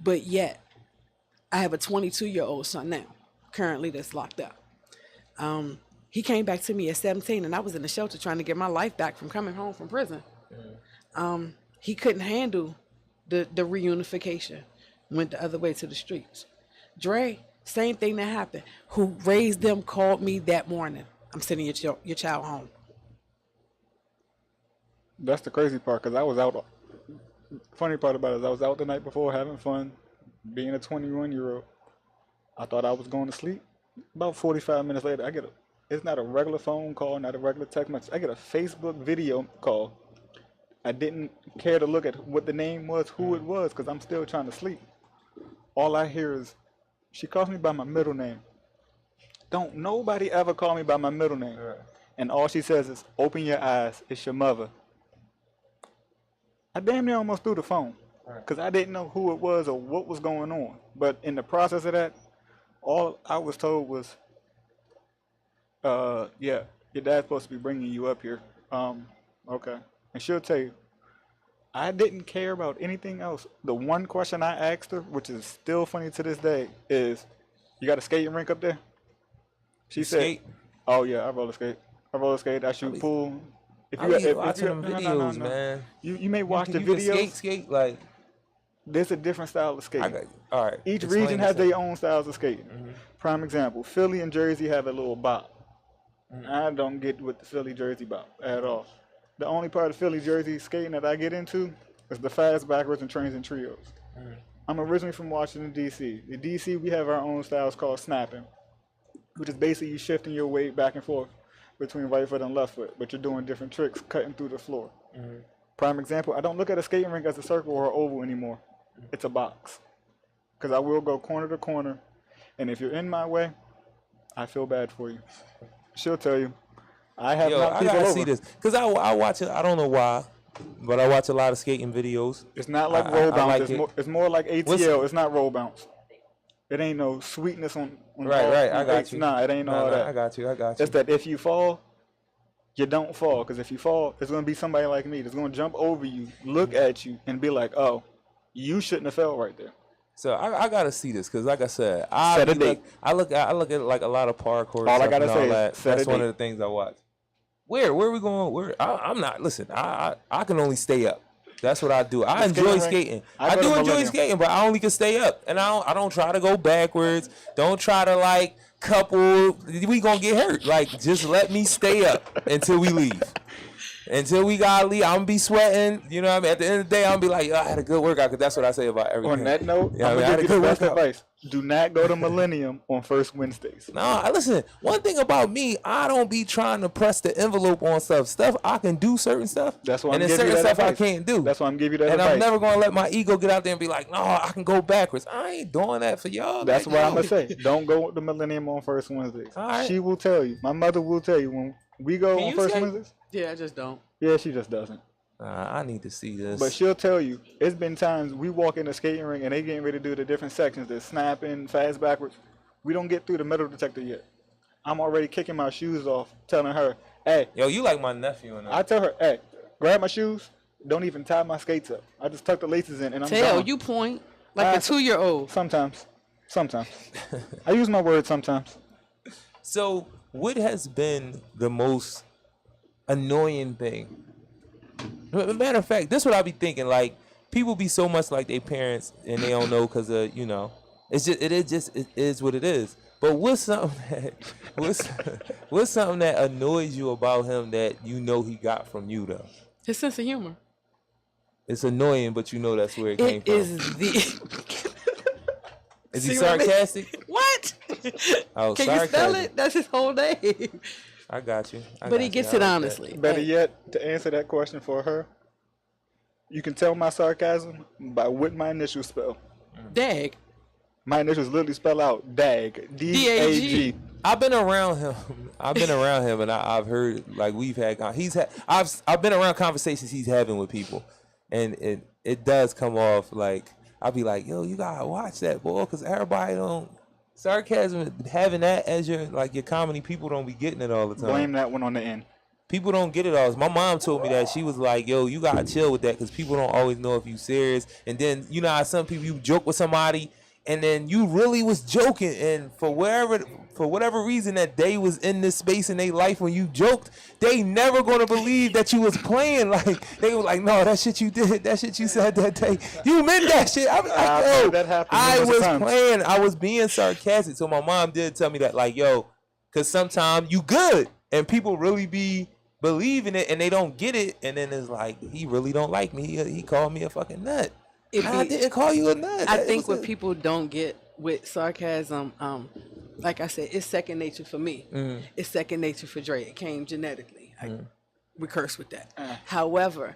But yet, I have a 22-year-old son now, currently that's locked up. He came back to me at 17, and I was in the shelter trying to get my life back from coming home from prison. He couldn't handle the reunification, went the other way to the streets. Dre, same thing that happened. Who raised them called me that morning. I'm sending your child home. That's the crazy part, because I was out. Funny part about it is I was out the night before having fun, being a 21-year-old. I thought I was going to sleep. About 45 minutes later, it's not a regular phone call, not a regular text message. I get a Facebook video call. I didn't care to look at what the name was, who it was, because I'm still trying to sleep. All I hear is, she calls me by my middle name. Don't nobody ever call me by my middle name. right. And all she says is, open your eyes, it's your mother. I damn near almost threw the phone because I didn't know who it was or what was going on. But in the process of that, all I was told was, yeah, your dad's supposed to be bringing you up here. Okay. And she'll tell you, I didn't care about anything else. The one question I asked her, which is still funny to this day, is, you got a skating rink up there? She said, skate? oh yeah, I roller skate. I shoot pool. If I be watching them videos, man. You may watch the You can videos. skate like. There's a different style of skating. All right. Each explain region this has to me. their own styles of skating. Prime example, Philly and Jersey have a little bop. I don't get with the Philly Jersey bop at all. The only part of Philly Jersey skating that I get into is the fast backwards and trains and trios. I'm originally from Washington, D.C. In D.C., we have our own styles called snapping, which is basically you shifting your weight back and forth between right foot and left foot, but you're doing different tricks, cutting through the floor. Prime example, I don't look at a skating rink as a circle or an oval anymore. It's a box. Because I will go corner to corner, and if you're in my way, I feel bad for you. She'll tell you. I have Yo, not I people gotta over. see this because I watch it. I don't know why, but I watch a lot of skating videos. It's not like I roll bounce. like It's, it. it's more like ATL. It's not roll bounce. It ain't no sweetness on Right, all- right. I on got H. you. Nah, it ain't all that. I got you. It's that if you fall, you don't fall. Because if you fall, it's going to be somebody like me that's going to jump over you, look at you, and be like, oh, you shouldn't have fell right there. So I gotta see this because, like I said, I Set a be date. like, I look at like a lot of parkour. All I stuff gotta and say all is that. set a That's one date. of the things I watch. Where are we going? Where I'm not. Listen, I can only stay up. That's what I do. I The enjoy skating rink, skating. I I go to do enjoy Millennium. skating, but I only can stay up, and I don't try to go backwards. Don't try to like couple. We gonna get hurt. Like just let me stay up until we leave. Until we gotta leave, I'm gonna be sweating. You know what I mean? At the end of the day, I'm gonna be like, yo, I had a good workout, because that's what I say about everything. On that note, Yeah, I'm I gonna had a give you good the best workout. advice. Do not go to Millennium on first Wednesdays. Nah, listen, one thing about me, I don't be trying to press the envelope on stuff. I can do certain stuff. That's why I'm and then giving you certain that stuff advice. I can't do. That's why I'm giving you that and advice. I'm never gonna let my ego get out there and be like, no, I can go backwards. I ain't doing that for y'all. That's like, why yo. I'm gonna say, don't go with the Millennium on first Wednesdays. All right. She will tell you. My mother will tell you when we go Can on you first say- Wednesdays. Yeah, I just don't. Yeah, she just doesn't. I need to see this. But she'll tell you. It's been times we walk in the skating rink and they getting ready to do the different sections. They're snapping, fast backwards. We don't get through the metal detector yet. I'm already kicking my shoes off, telling her, hey. Yo, you like my nephew and I tell her, hey, grab my shoes. Don't even tie my skates up. I just tuck the laces in and I'm Tell gone. you point like a 2-year-old. Sometimes. I use my words sometimes. So, what has been the most annoying thing? Matter of fact, this is what I be thinking. Like, people be so much like their parents and they don't know because of, you know, it is what it is. But what's something that annoys you about him that you know he got from you though? His sense of humor. It's annoying, but you know that's where it came It from. is the. Is he See what I mean? sarcastic? What? Oh, Can you spell sarcasm. it? That's his whole name. I got you. But he gets it honestly. Better Like, yet, to answer that question for her, you can tell my sarcasm by what my initials spell. Dag. My initials literally spell out DAG. D-A-G. I've been around him. And I've heard like I've been around conversations he's having with people, and it does come off like I'll be like, yo, you gotta watch that, boy, because everybody don't sarcasm having that as your comedy. People don't be getting it all the time. Blame that one on the end. People don't get it all. My mom told me that. She was like, yo, you gotta chill with that because people don't always know if you serious. And then you know how some people, you joke with somebody and then you really was joking, and for whatever reason that they was in this space in their life when you joked, they never gonna believe that you was playing. Like they were like, no, that shit you did, that shit you said that day, you meant that shit. I was like, yo, that happened I numerous was times. playing. I was being sarcastic. So my mom did tell me that, like, yo, because sometimes you good and people really be believing it and they don't get it, and then it's like, he really don't like me. He called me a fucking nut. I didn't call you a nut. I think what people don't get with sarcasm, like I said, it's second nature for me. It's second nature for Dre. It came genetically. We curse with that. However,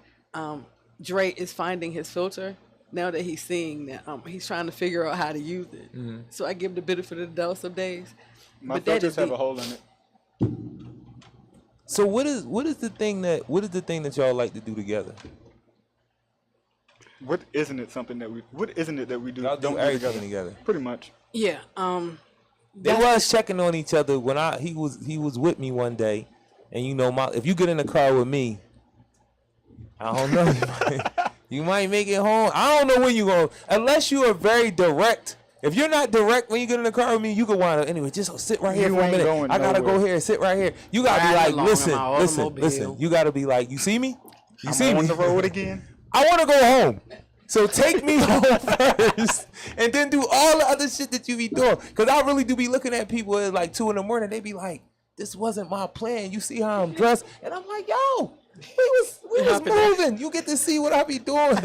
Dre is finding his filter now that he's seeing that. He's trying to figure out how to use it. So I give the benefit of the doubt some days. My But that filters is have the- a hole in it. So what is the thing that y'all like to do together? What isn't it that we do? Y'all do don't do everything together? together. Pretty much. Yeah. They was checking on each other when he was with me one day, and you know, if you get in the car with me, I don't know, you might make it home. I don't know when you going, unless you are very direct. If you're not direct when you get in the car with me, you can wind up anyway. Just sit right here You for a ain't minute. going I gotta nowhere. go here, sit right here. You gotta be Riding like, along in my listen. automobile. You gotta be like, you see me? You see I'm me? on the road again. I want to go home. So take me home first, and then do all the other shit that you be doing. Cause I really do be looking at people at like 2 a.m. They be like, "This wasn't my plan. You see how I'm dressed?" And I'm like, "Yo, we was moving. You get to see what I be doing."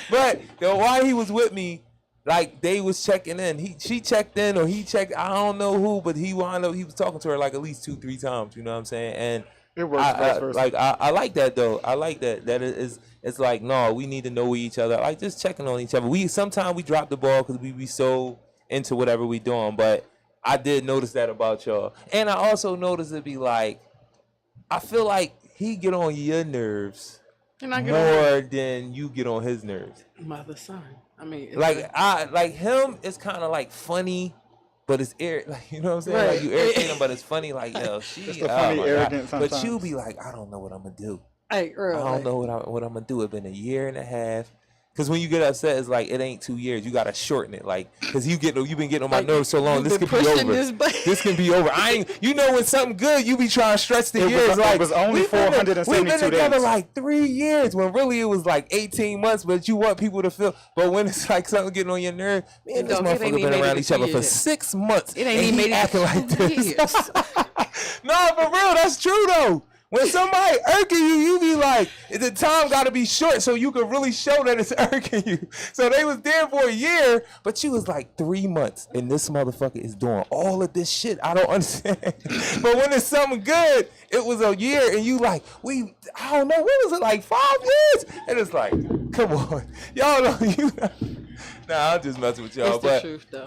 But while he was with me, like they was checking in. She checked in or he checked. I don't know who, but he wound up. He was talking to her like at least 2-3 times. You know what I'm saying? And It works vice versa. I like that though. I like that. That is, it's like, no, we need to know each other. Like just checking on each other. Sometimes we drop the ball because we be so into whatever we doing. But I did notice that about y'all, and I also noticed it be like, I feel like he get on your nerves And I get more than you get on his nerves. mother son. I mean, it's Like him, it's kind of like funny. But it's like, you know what I'm saying? Right. Like you irritate him, but it's funny. Like, yo, she, It's the funny my God. arrogance But sometimes. you be like, I don't know what I'm gonna do. Hey, Earl, I don't know what I'm gonna do. It's been 1.5 years. Cause when you get upset, it's like it ain't 2 years. You gotta shorten it, like, cause you've been getting on my Like, nerves so long. you've This been could be pushing over. this Can be over. You know, when something good, you be trying to stretch the It years. was- it like was only we've been 472 together days. like 3 years, when really it was like 18 months. But you want people to feel. But when it's like something getting on your nerve, man, this Dog, it ain't motherfucker even been made it around to each other 2 for years. 6 months. It ain't and even he made it acting to like 2 this. years. No, for real, that's true though. When somebody irking you, you be like, the time got to be short so you can really show that it's irking you. So they was there for a year, but you was like 3 months, and this motherfucker is doing all of this shit. I don't understand. But when it's something good, it was a year, and you like, I don't know, what was it, like 5 years? And it's like, come on. Y'all know, Nah, I'm just messing with y'all. It's the but truth, though.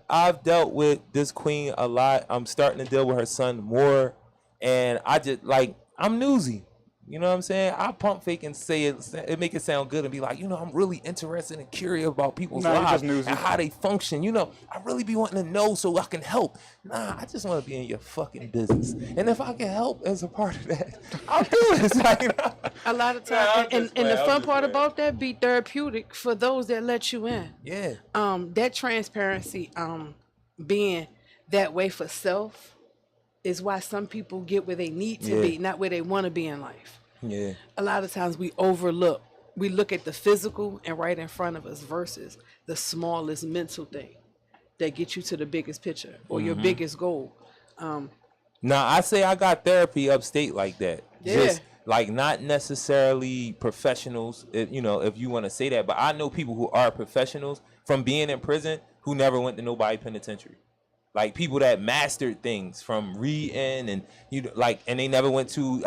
I've dealt with this queen a lot. I'm starting to deal with her son more. And I just like, I'm newsy. You know what I'm saying? I pump fake and say it make it sound good and be like, I'm really interested and curious about people's lives and how they function. I really be wanting to know so I can help. Nah, I just want to be in your fucking business. And if I can help as a part of that, I'll do it. It's like, a lot of times, and the fun part about that be therapeutic for those that let you in. Yeah. That transparency, being that way for self, is why some people get where they need to be, not where they want to be in life. Yeah. A lot of times we look at the physical and right in front of us versus the smallest mental thing that gets you to the biggest picture or your biggest goal. Now, I say I got therapy upstate like that. Yeah. Just like not necessarily professionals, if you want to say that, but I know people who are professionals from being in prison who never went to nobody penitentiary. Like people that mastered things from reading and and they never went to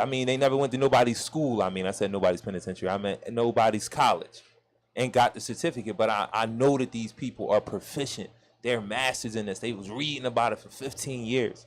nobody's school. I said nobody's penitentiary. I meant nobody's college and got the certificate. But I know that these people are proficient. They're masters in this. They was reading about it for 15 years.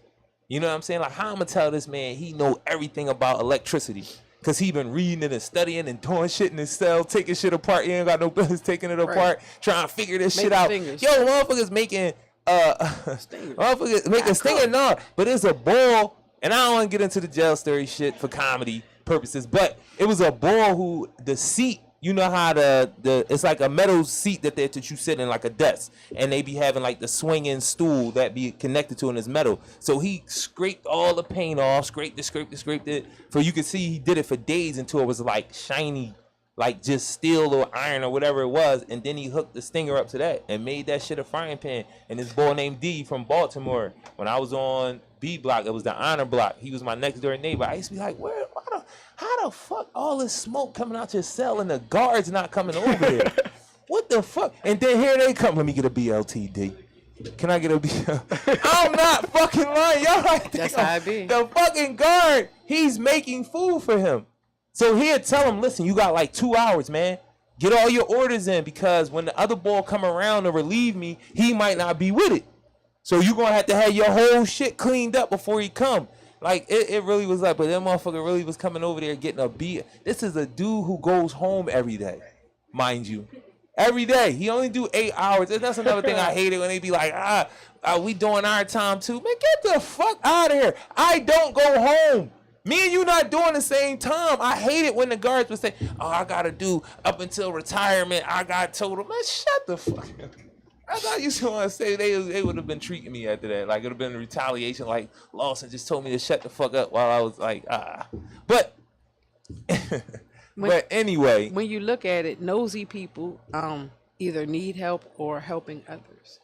You know what I'm saying? Like how I'm gonna tell this man he know everything about electricity because he been reading it and studying and doing shit in his cell, taking shit apart. He ain't got no business taking it apart, trying to figure this shit out. Fingers. Yo, motherfuckers making make a stinger, no, but it's a ball, and I don't want to get into the jail story shit for comedy purposes, but it was a ball who the seat, you know how the it's like a metal seat that you sit in like a desk, and they be having like the swinging stool that be connected to in this metal. So he scraped all the paint off, scraped it, for you could see he did it for days until it was like shiny, like just steel or iron or whatever it was, and then he hooked the stinger up to that and made that shit a frying pan. And this boy named D from Baltimore, when I was on B block, it was the honor block. He was my next door neighbor. I used to be like, how the fuck all this smoke coming out your cell and the guards not coming over there? What the fuck? And then here they come. Let me get a BLTD. Can I get a BLTD? I'm not fucking lying. Y'all like That's how I be. The fucking guard, he's making food for him. So he'll tell him, listen, you got like 2 hours, man. Get all your orders in because when the other boy come around to relieve me, he might not be with it. So you're going to have your whole shit cleaned up before he come. Like, it really was like, but that motherfucker really was coming over there getting a beat. This is a dude who goes home every day, mind you. Every day. He only do 8 hours. And that's another thing I hated when they be like, we doing our time too. Man, get the fuck out of here. I don't go home. Me and you not doing the same time. I hate it when the guards would say, I got to do up until retirement. I got told them, man, shut the fuck up. I thought you still want to say they would have been treating me after that. Like, it would have been retaliation. Like, Lawson just told me to shut the fuck up while I was like, But, but anyway. When you look at it, nosy people either need help or helping others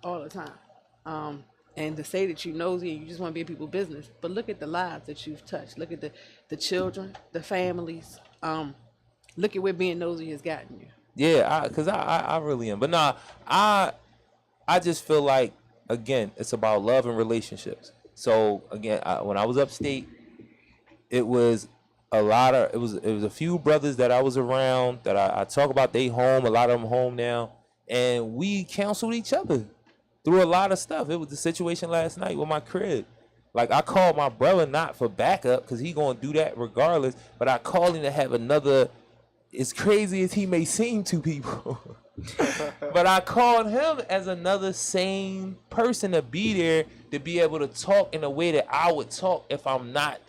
all the time. And to say that you nosy and you just want to be in people's business, but look at the lives that you've touched. Look at the children, the families. Look at where being nosy has gotten you. Yeah, because I really am. But nah, I just feel like, again, it's about love and relationships. So, again, when I was upstate, it was it was a few brothers that I was around that I talk about. They home, a lot of them home now. And we counseled each other through a lot of stuff. It was the situation last night with my crib. Like, I called my brother not for backup because he going to do that regardless, but I called him to have another, as crazy as he may seem to people, but I called him as another sane person to be there, to be able to talk in a way that I would talk if I'm not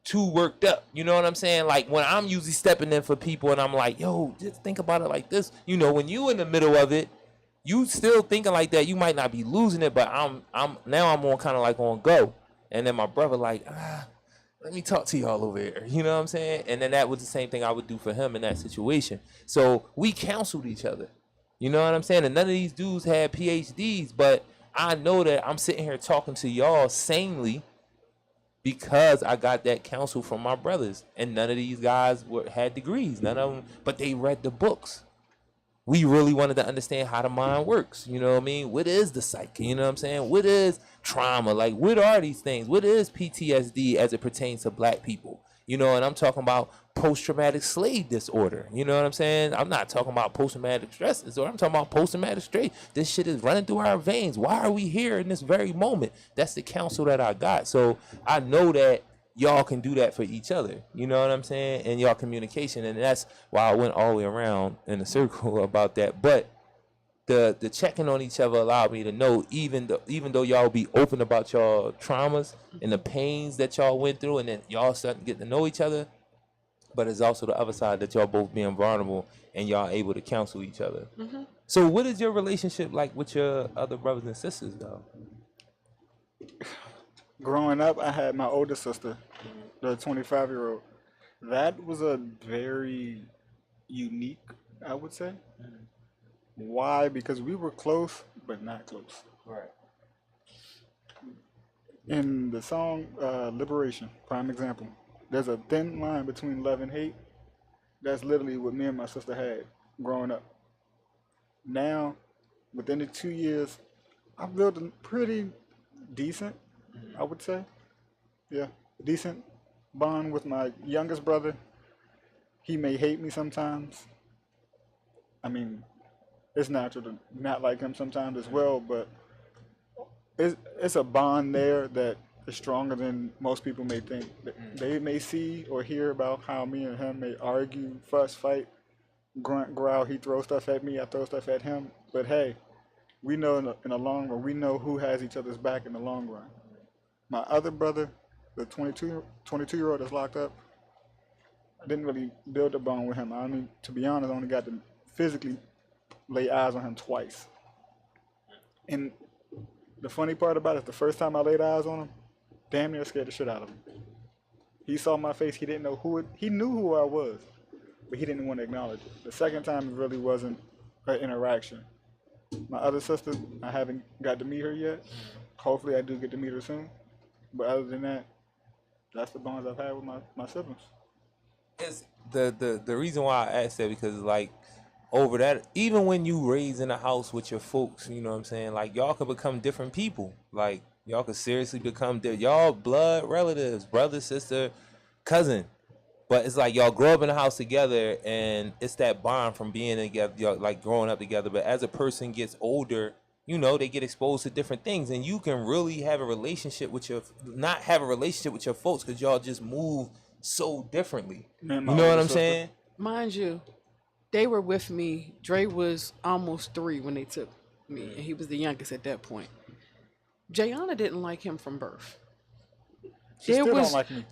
too worked up. You know what I'm saying? Like, when I'm usually stepping in for people and I'm like, yo, just think about it like this. You know, when you in the middle of it, you still thinking like that, you might not be losing it, but I'm on kind of like on go. And then my brother like, let me talk to y'all over here. You know what I'm saying? And then that was the same thing I would do for him in that situation. So we counseled each other. You know what I'm saying? And none of these dudes had PhDs, but I know that I'm sitting here talking to y'all sanely because I got that counsel from my brothers, and none of these guys had degrees, none of them, but they read the books. We really wanted to understand how the mind works. You know what I mean? What is the psyche? You know what I'm saying? What is trauma? Like, what are these things? What is PTSD as it pertains to black people? You know, and I'm talking about post-traumatic slave disorder. You know what I'm saying? I'm not talking about post-traumatic stress disorder. I'm talking about post-traumatic stress. This shit is running through our veins. Why are we here in this very moment? That's the counsel that I got. So I know that y'all can do that for each other. You know what I'm saying? And y'all communication. And that's why I went all the way around in a circle about that. But the checking on each other allowed me to know, even though y'all be open about y'all traumas and the pains that y'all went through, and then y'all starting to get to know each other, but it's also the other side that y'all both being vulnerable and y'all able to counsel each other. So what is your relationship like with your other brothers and sisters, though? Growing up, I had my older sister, the 25-year-old. That was a very unique, I would say. Why? Because we were close, but not close. Right. In the song Liberation, prime example, there's a thin line between love and hate. That's literally what me and my sister had growing up. Now, within the 2 years, I've built a pretty decent, I would say, decent bond with my youngest brother. He may hate me sometimes. I mean, it's natural to not like him sometimes as well, but it's a bond there that is stronger than most people may think. They may see or hear about how me and him may argue, fuss, fight, grunt, growl. He throws stuff at me, I throw stuff at him. But hey, we know in the long run, we know who has each other's back in the long run. My other brother, the 22-year-old that's locked up, I didn't really build a bond with him. I mean, to be honest, I only got to physically lay eyes on him twice. And the funny part about it, the first time I laid eyes on him, damn near scared the shit out of him. He saw my face, he didn't know he knew who I was, but he didn't want to acknowledge it. The second time, it really wasn't an interaction. My other sister, I haven't got to meet her yet. Hopefully I do get to meet her soon. But other than that, that's the bonds I've had with my siblings. It's the reason why I asked that, because like over that, even when you raise in a house with your folks, you know what I'm saying, like y'all could become different people. Like y'all could seriously become y'all blood relatives, brother, sister, cousin. But it's like y'all grow up in a house together, and it's that bond from being together, y'all like growing up together. But as a person gets older, you know, they get exposed to different things, and you can really have a relationship with not have a relationship with your folks because y'all just move so differently. You know what I'm saying? Mind you, they were with me. Dre was almost 3 when they took me, and he was the youngest at that point. Jayana didn't like him from birth. Don't like me.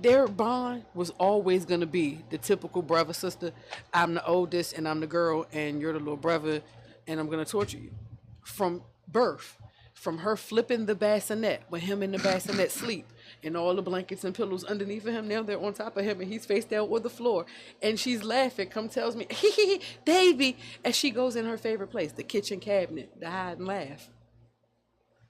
Their bond was always gonna be the typical brother sister. I'm the oldest and I'm the girl and you're the little brother and I'm gonna torture you. From birth, from her flipping the bassinet when him and the bassinet sleep and all the blankets and pillows underneath of him, now they're on top of him and he's face down on the floor and she's laughing, tells me, Davy, and she goes in her favorite place, the kitchen cabinet, to hide and laugh.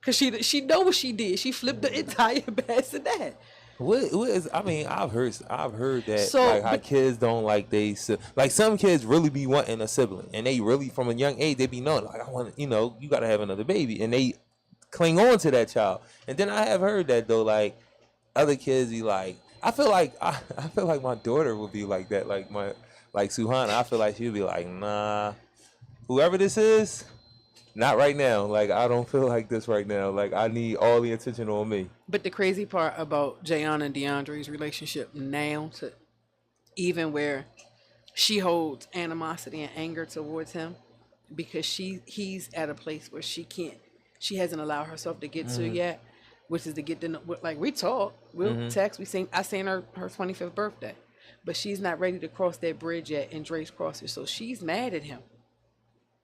Cause she know what she did. She flipped the entire bassinet. What is? I mean, I've heard that So, like how kids don't like like some kids really be wanting a sibling, and they really from a young age they be knowing like I want, you know, you gotta have another baby, and they cling on to that child. And then I have heard that though, like other kids be like, I feel like my daughter would be like that, like Suhana. I feel like she'd be like, nah, whoever this is. Not right now. Like, I don't feel like this right now. Like, I need all the attention on me. But the crazy part about Jayana and DeAndre's relationship now, to even where she holds animosity and anger towards him, because he's at a place where she hasn't allowed herself to get to yet, which is to get to know, like we talk, we'll text, I seen her 25th birthday, but she's not ready to cross that bridge yet, and Dre's crossed it, so she's mad at him.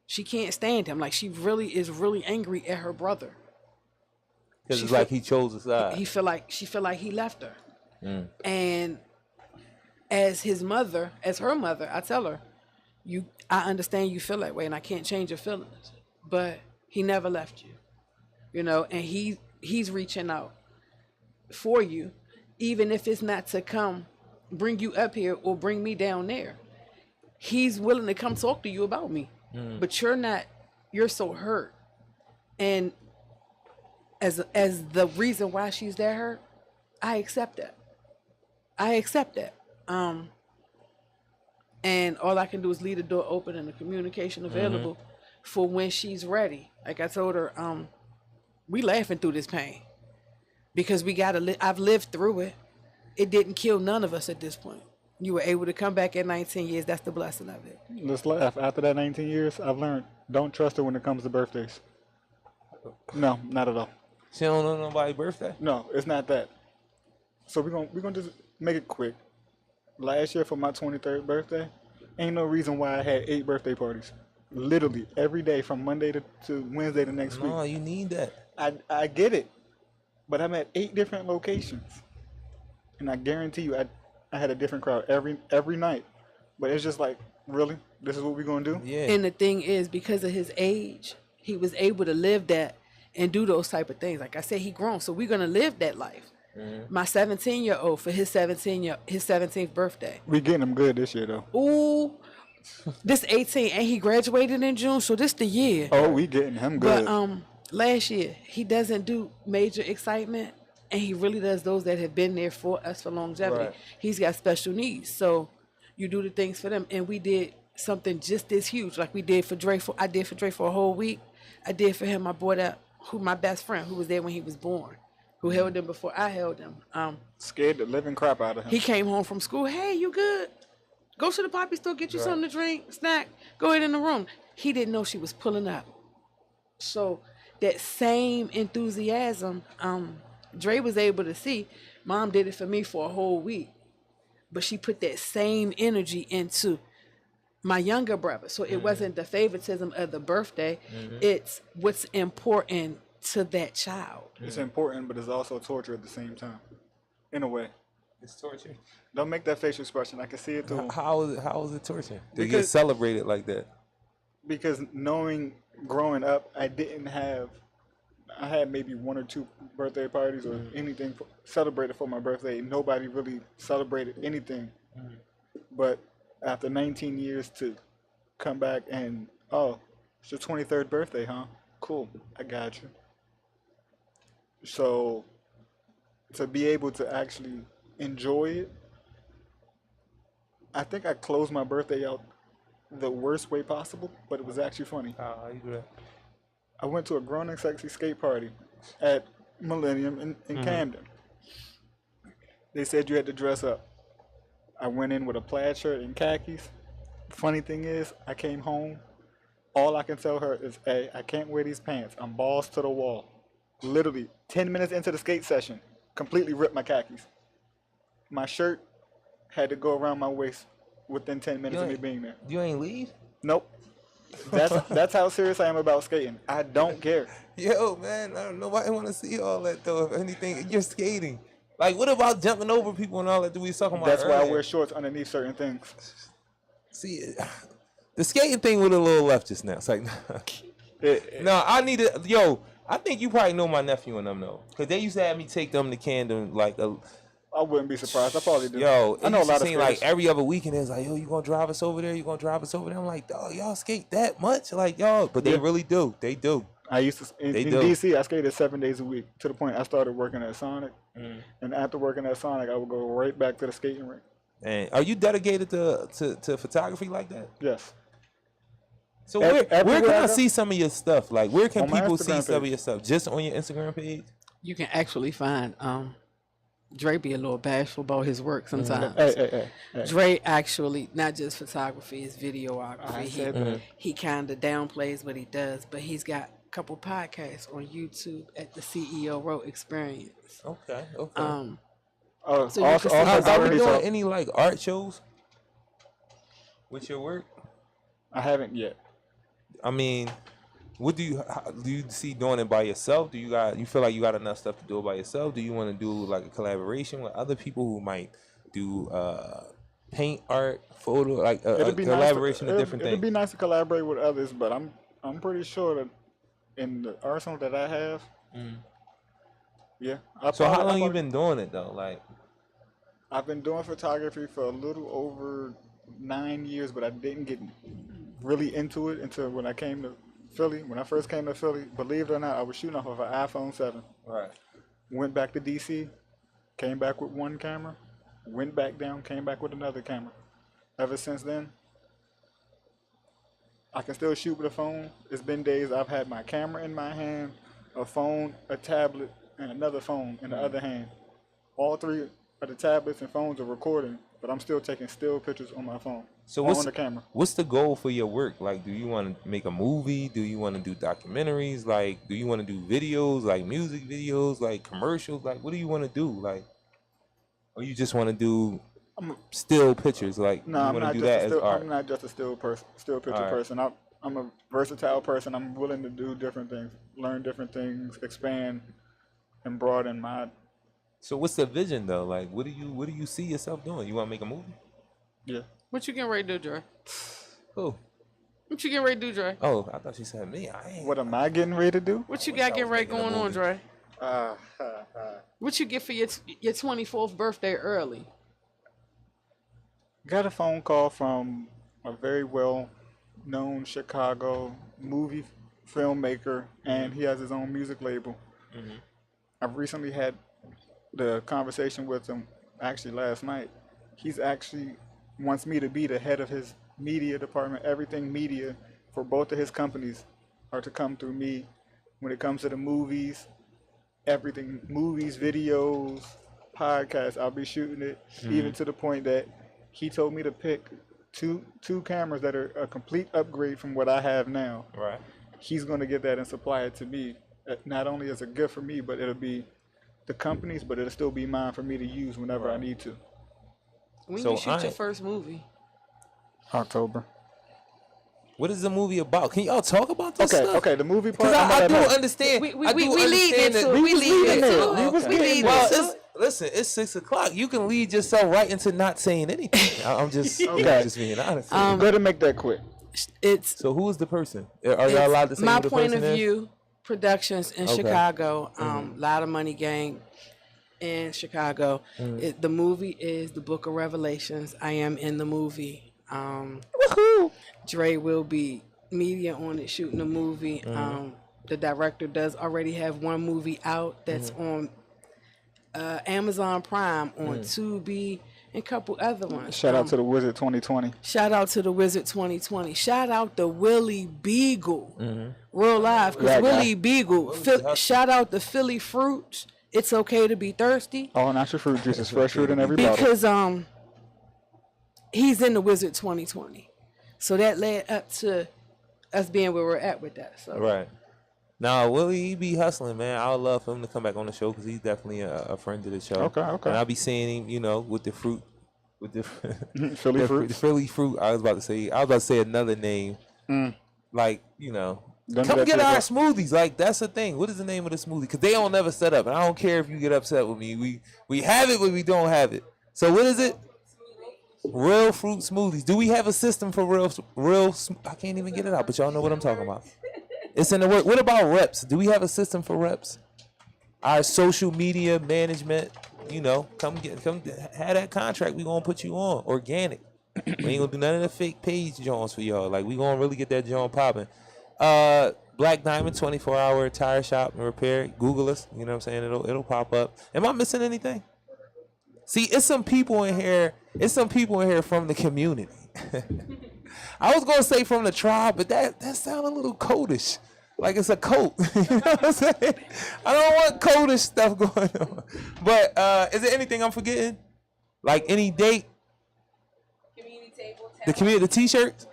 She can't stand him. Like, she really is really angry at her brother. Because it's like he chose a side. She feel like he left her. And as her mother, I tell her, I understand you feel that way, and I can't change your feelings. But he never left you, you know. And he's reaching out. for you, even if it's not to come bring you up here or bring me down there. He's willing to come talk to you about me. But you're not, you're so hurt. And as the reason why she's that hurt, I accept that. I accept that. And all I can do is leave the door open and the communication available for when she's ready. Like I told her, we laughing through this pain because we gotta I've lived through it. It didn't kill none of us at this point. You were able to come back at 19 years. That's the blessing of it. Let's laugh. After that 19 years, I've learned don't trust her when it comes to birthdays. No, not at all. She don't know nobody's birthday? No, it's not that. So we're gonna just make it quick. Last year for my 23rd birthday, ain't no reason why I had 8 birthday parties. Literally every day from Monday to Wednesday the next week. No, you need that. I get it, but I'm at 8 different locations, and I guarantee you, I had a different crowd every night. But it's just like, really, this is what we're gonna do? Yeah. And the thing is, because of his age, he was able to live that and do those type of things. Like I said, he grown, so we're gonna live that life. My 17-year-old for his 17th birthday. We getting him good this year though. Ooh, this 18, and he graduated in June, so this the year. Oh, we getting him good. But last year he doesn't do major excitement, and he really does those that have been there for us for longevity. Right. He's got special needs, so you do the things for them. And we did something just as huge, like we did for Dre. I did for Dre for a whole week. I did for him. I brought up my best friend who was there when he was born, who held him before I held him. Scared the living crap out of him. He came home from school. Hey, you good? Go to the poppy store, get you something to drink, snack. Go ahead in the room. He didn't know she was pulling up. So that same enthusiasm, Dre was able to see. Mom did it for me for a whole week, but she put that same energy into my younger brother. So it wasn't the favoritism of the birthday. It's what's important to that child. It's important, but it's also torture at the same time, in a way. It's torture. Don't make that facial expression. I can see it through. How is it torture? They get Because- celebrated like that. Because knowing growing up, I had maybe 1 or 2 birthday parties or anything celebrated for my birthday. Nobody really celebrated anything. But after 19 years to come back and, oh, it's your 23rd birthday, huh? Cool, I got you. So to be able to actually enjoy it, I think I closed my birthday out the worst way possible, but it was actually funny. How you do that? I went to a grown and sexy skate party at Millennium in Camden. They said you had to dress up. I went in with a plaid shirt and khakis. Funny thing is, I came home. All I can tell her is, hey, I can't wear these pants. I'm balls to the wall. Literally, 10 minutes into the skate session, completely ripped my khakis. My shirt had to go around my waist within 10 minutes of me being there. You ain't leave? Nope. That's how serious I am about skating. I don't care. Yo, man, nobody want to see all that though. If anything, you're skating. Like, what about jumping over people and all that we was talking about That's why I earlier? wear shorts underneath certain things. See, the skating thing with a little left just now. It's like, no, I need to. Yo, I think you probably know my nephew and them though, because they used to have me take them to Camden like a. I wouldn't be surprised. I probably do. Yo, I know a lot of skaters. Like skaters. every other weekend, it's like, yo, you gonna drive us over there? You gonna drive us over there? I'm like, dog, y'all skate that much? Like, y'all, but they really do. They do. I used to in do. DC. I skated 7 days a week to the point I started working at Sonic, and after working at Sonic, I would go right back to the skating rink. And are you dedicated to photography like that? Yes. So where everywhere can I I go? see some of your stuff? Like, where can On my people see Instagram some of page. your stuff? Just on your Instagram page? You can actually find Dre be a little bashful about his work sometimes. Hey. Dre actually not just photography, it's videography. I said that. He kind of downplays what he does, but he's got a couple podcasts on YouTube at the CEO Road Experience. Okay. Oh, So you also, can see- also Are we already doing saw- any like art shows with your work? I haven't yet. I mean, what do you see doing it by yourself? You feel like you got enough stuff to do it by yourself? Do you want to do like a collaboration with other people who might do paint art, photo, like a It'd be collaboration nice of to, different it'd things? be nice to collaborate with others, but I'm pretty sure that in the arsenal that I have, Yeah. So how long you been doing it though? Like, I've been doing photography for a little over 9 years, but I didn't get really into it until when I came to Philly. When I first came to Philly, believe it or not, I was shooting off of an iPhone 7. right. Went back to DC, came back with one camera, went back down, came back with another camera. Ever since then, I can still shoot with a phone. It's been days I've had my camera in my hand, a phone, a tablet, and another phone in the other hand. All three of the tablets and phones are recording, but I'm still taking still pictures on my phone. So on the camera. What's the goal for your work? Like, do you want to make a movie? Do you want to do documentaries? Like, do you want to do videos, like music videos, like commercials? Like, what do you want to do? Like, or you just want to do still pictures? Like, No, you I'm want to not do just that a as still. art? I'm not just a still picture Alright. person. I'm a versatile person. I'm willing to do different things, learn different things, expand, and broaden my. So what's the vision though? Like, what do you see yourself doing? You want to make a movie? Yeah. What you getting ready to do, Dre? Who? What you getting ready to do, Dre? Oh, I thought she said me. I ain't. What am I getting ready to do? What you wish got I getting was ready making a going on, movie. Dre? Uh, What you get for your 24th birthday early? got a phone call from a very well-known Chicago movie filmmaker, and he has his own music label. I've recently had the conversation with him, actually last night. He's actually wants me to be the head of his media department. Everything media for both of his companies are to come through me. When it comes to the movies, everything, movies, videos, podcasts, I'll be shooting it, even to the point that he told me to pick two cameras that are a complete upgrade from what I have now. Right. He's going to get that and supply it to me, not only as a gift for me, but it'll be the company's, but it'll still be mine for me to use whenever I need to. When So you shoot your I- first movie? October. What is the movie about? Can y'all talk about this stuff? Okay, the movie part. Because I'm I gonna do let- understand. We I do lead understand into that- it. We lead leading into it. it. We was We getting lead there. Well, into it's, listen, it's 6 o'clock. You can lead yourself right into not saying anything. I'm just, Okay. just being honest. Better make that quick. It's So who is the person? Are y'all allowed to say My who the Point person of is? View Productions in Okay. Chicago. Lot of Money Gang in Chicago. The movie is The Book of Revelations. I am in the movie. Dre will be media on it, shooting the movie. The director does already have one movie out that's on Amazon Prime, on Tubi, and a couple other ones. Shout out to the Wizard 2020. Shout out to the Wizard 2020. Shout out to Willie Beagle. Real live, because That guy. Willie Beagle. Shout out to Philly Fruits. It's okay to be thirsty. Oh, not your fruit juice. It's fresh fruit in every bottle. Because he's in the Wizard 2020. So that led up to us being where we're at with that. So Right. Now, Willie, he be hustling, man. I would love for him to come back on the show because he's definitely a friend of the show. Okay. And I'll be seeing him, with the fruit, with the Philly the fruits. Philly fruit. I was about to say another name. Like, Don't come do that get to our the- smoothies. Like, that's the thing. What is the name of the smoothie? Because they don't never set up. And I don't care if you get upset with me. We have it, but we don't have it. So what is it? Real fruit smoothies. Do we have a system for I can't even get it out, but y'all know what I'm talking about. It's in the work. What about reps? Do we have a system for reps? Our social media management, come have that contract. We gonna put you on organic. We ain't gonna do none of the fake page joints for y'all. Like, we gonna really get that joint popping. Black Diamond 24-hour tire shop and repair. Google us. You know what I'm saying? It'll pop up. Am I missing anything? See, it's some people in here. It's some people in here from the community. I was gonna say from the tribe, but that sounded a little codish. Like it's a cult. You know what I'm saying? I don't want codish stuff going on. But is there anything I'm forgetting? Like any date? Community table. The t-shirts?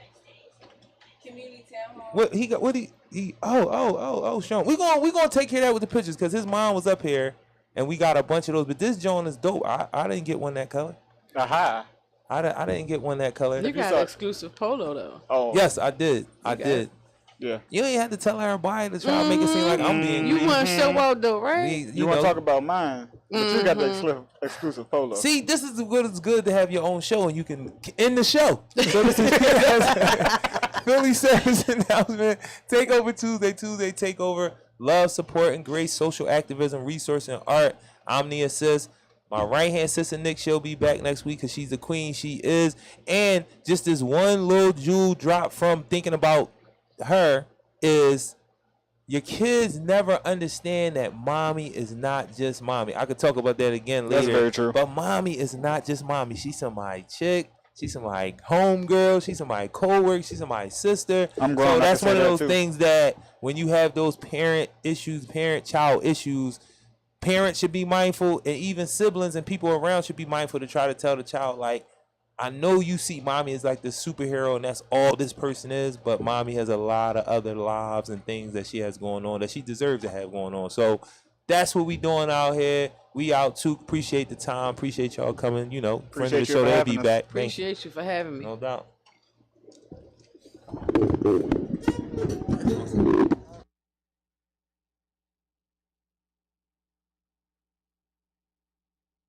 Community town hall. What he got? What he? Oh, Sean. We gonna take care of that with the pictures because his mom was up here and we got a bunch of those. But this joint is dope. I didn't get one that color. Aha. I didn't get one that color. you got saw- an exclusive polo though. Oh. Yes, I did. I did. Yeah. You ain't have to tell everybody to try to make it seem like I'm being You greedy. want to show out though, right? We- You want know. to talk about mine? But you got the exclusive polo. See, this is good. It's good to have your own show and you can end the show. So this is Philly Service announcement. Takeover Tuesday, takeover love, support, and grace, social activism, resource, and art. Omni Assist. My right-hand sister, Nick, she'll be back next week because she's the queen. She is. And just this one little jewel drop from thinking about her is your kids never understand that mommy is not just mommy. I could talk about that again later. That's very true. But mommy is not just mommy. She's somebody's chick. She's somebody's homegirl. She's somebody's co-worker. She's somebody's sister. I'm grown. So I that's can say one of that those too. things that when you have those parent issues, parent-child issues, parents should be mindful, and even siblings and people around should be mindful to try to tell the child, like, I know you see mommy as like the superhero and that's all this person is, but mommy has a lot of other lives and things that she has going on that she deserves to have going on. So that's what we doing out here. We out too. Appreciate the time. Appreciate y'all coming. You know, friend of the Appreciate you show, for they'll having be us. back. Thank Appreciate you for having me. you. No doubt.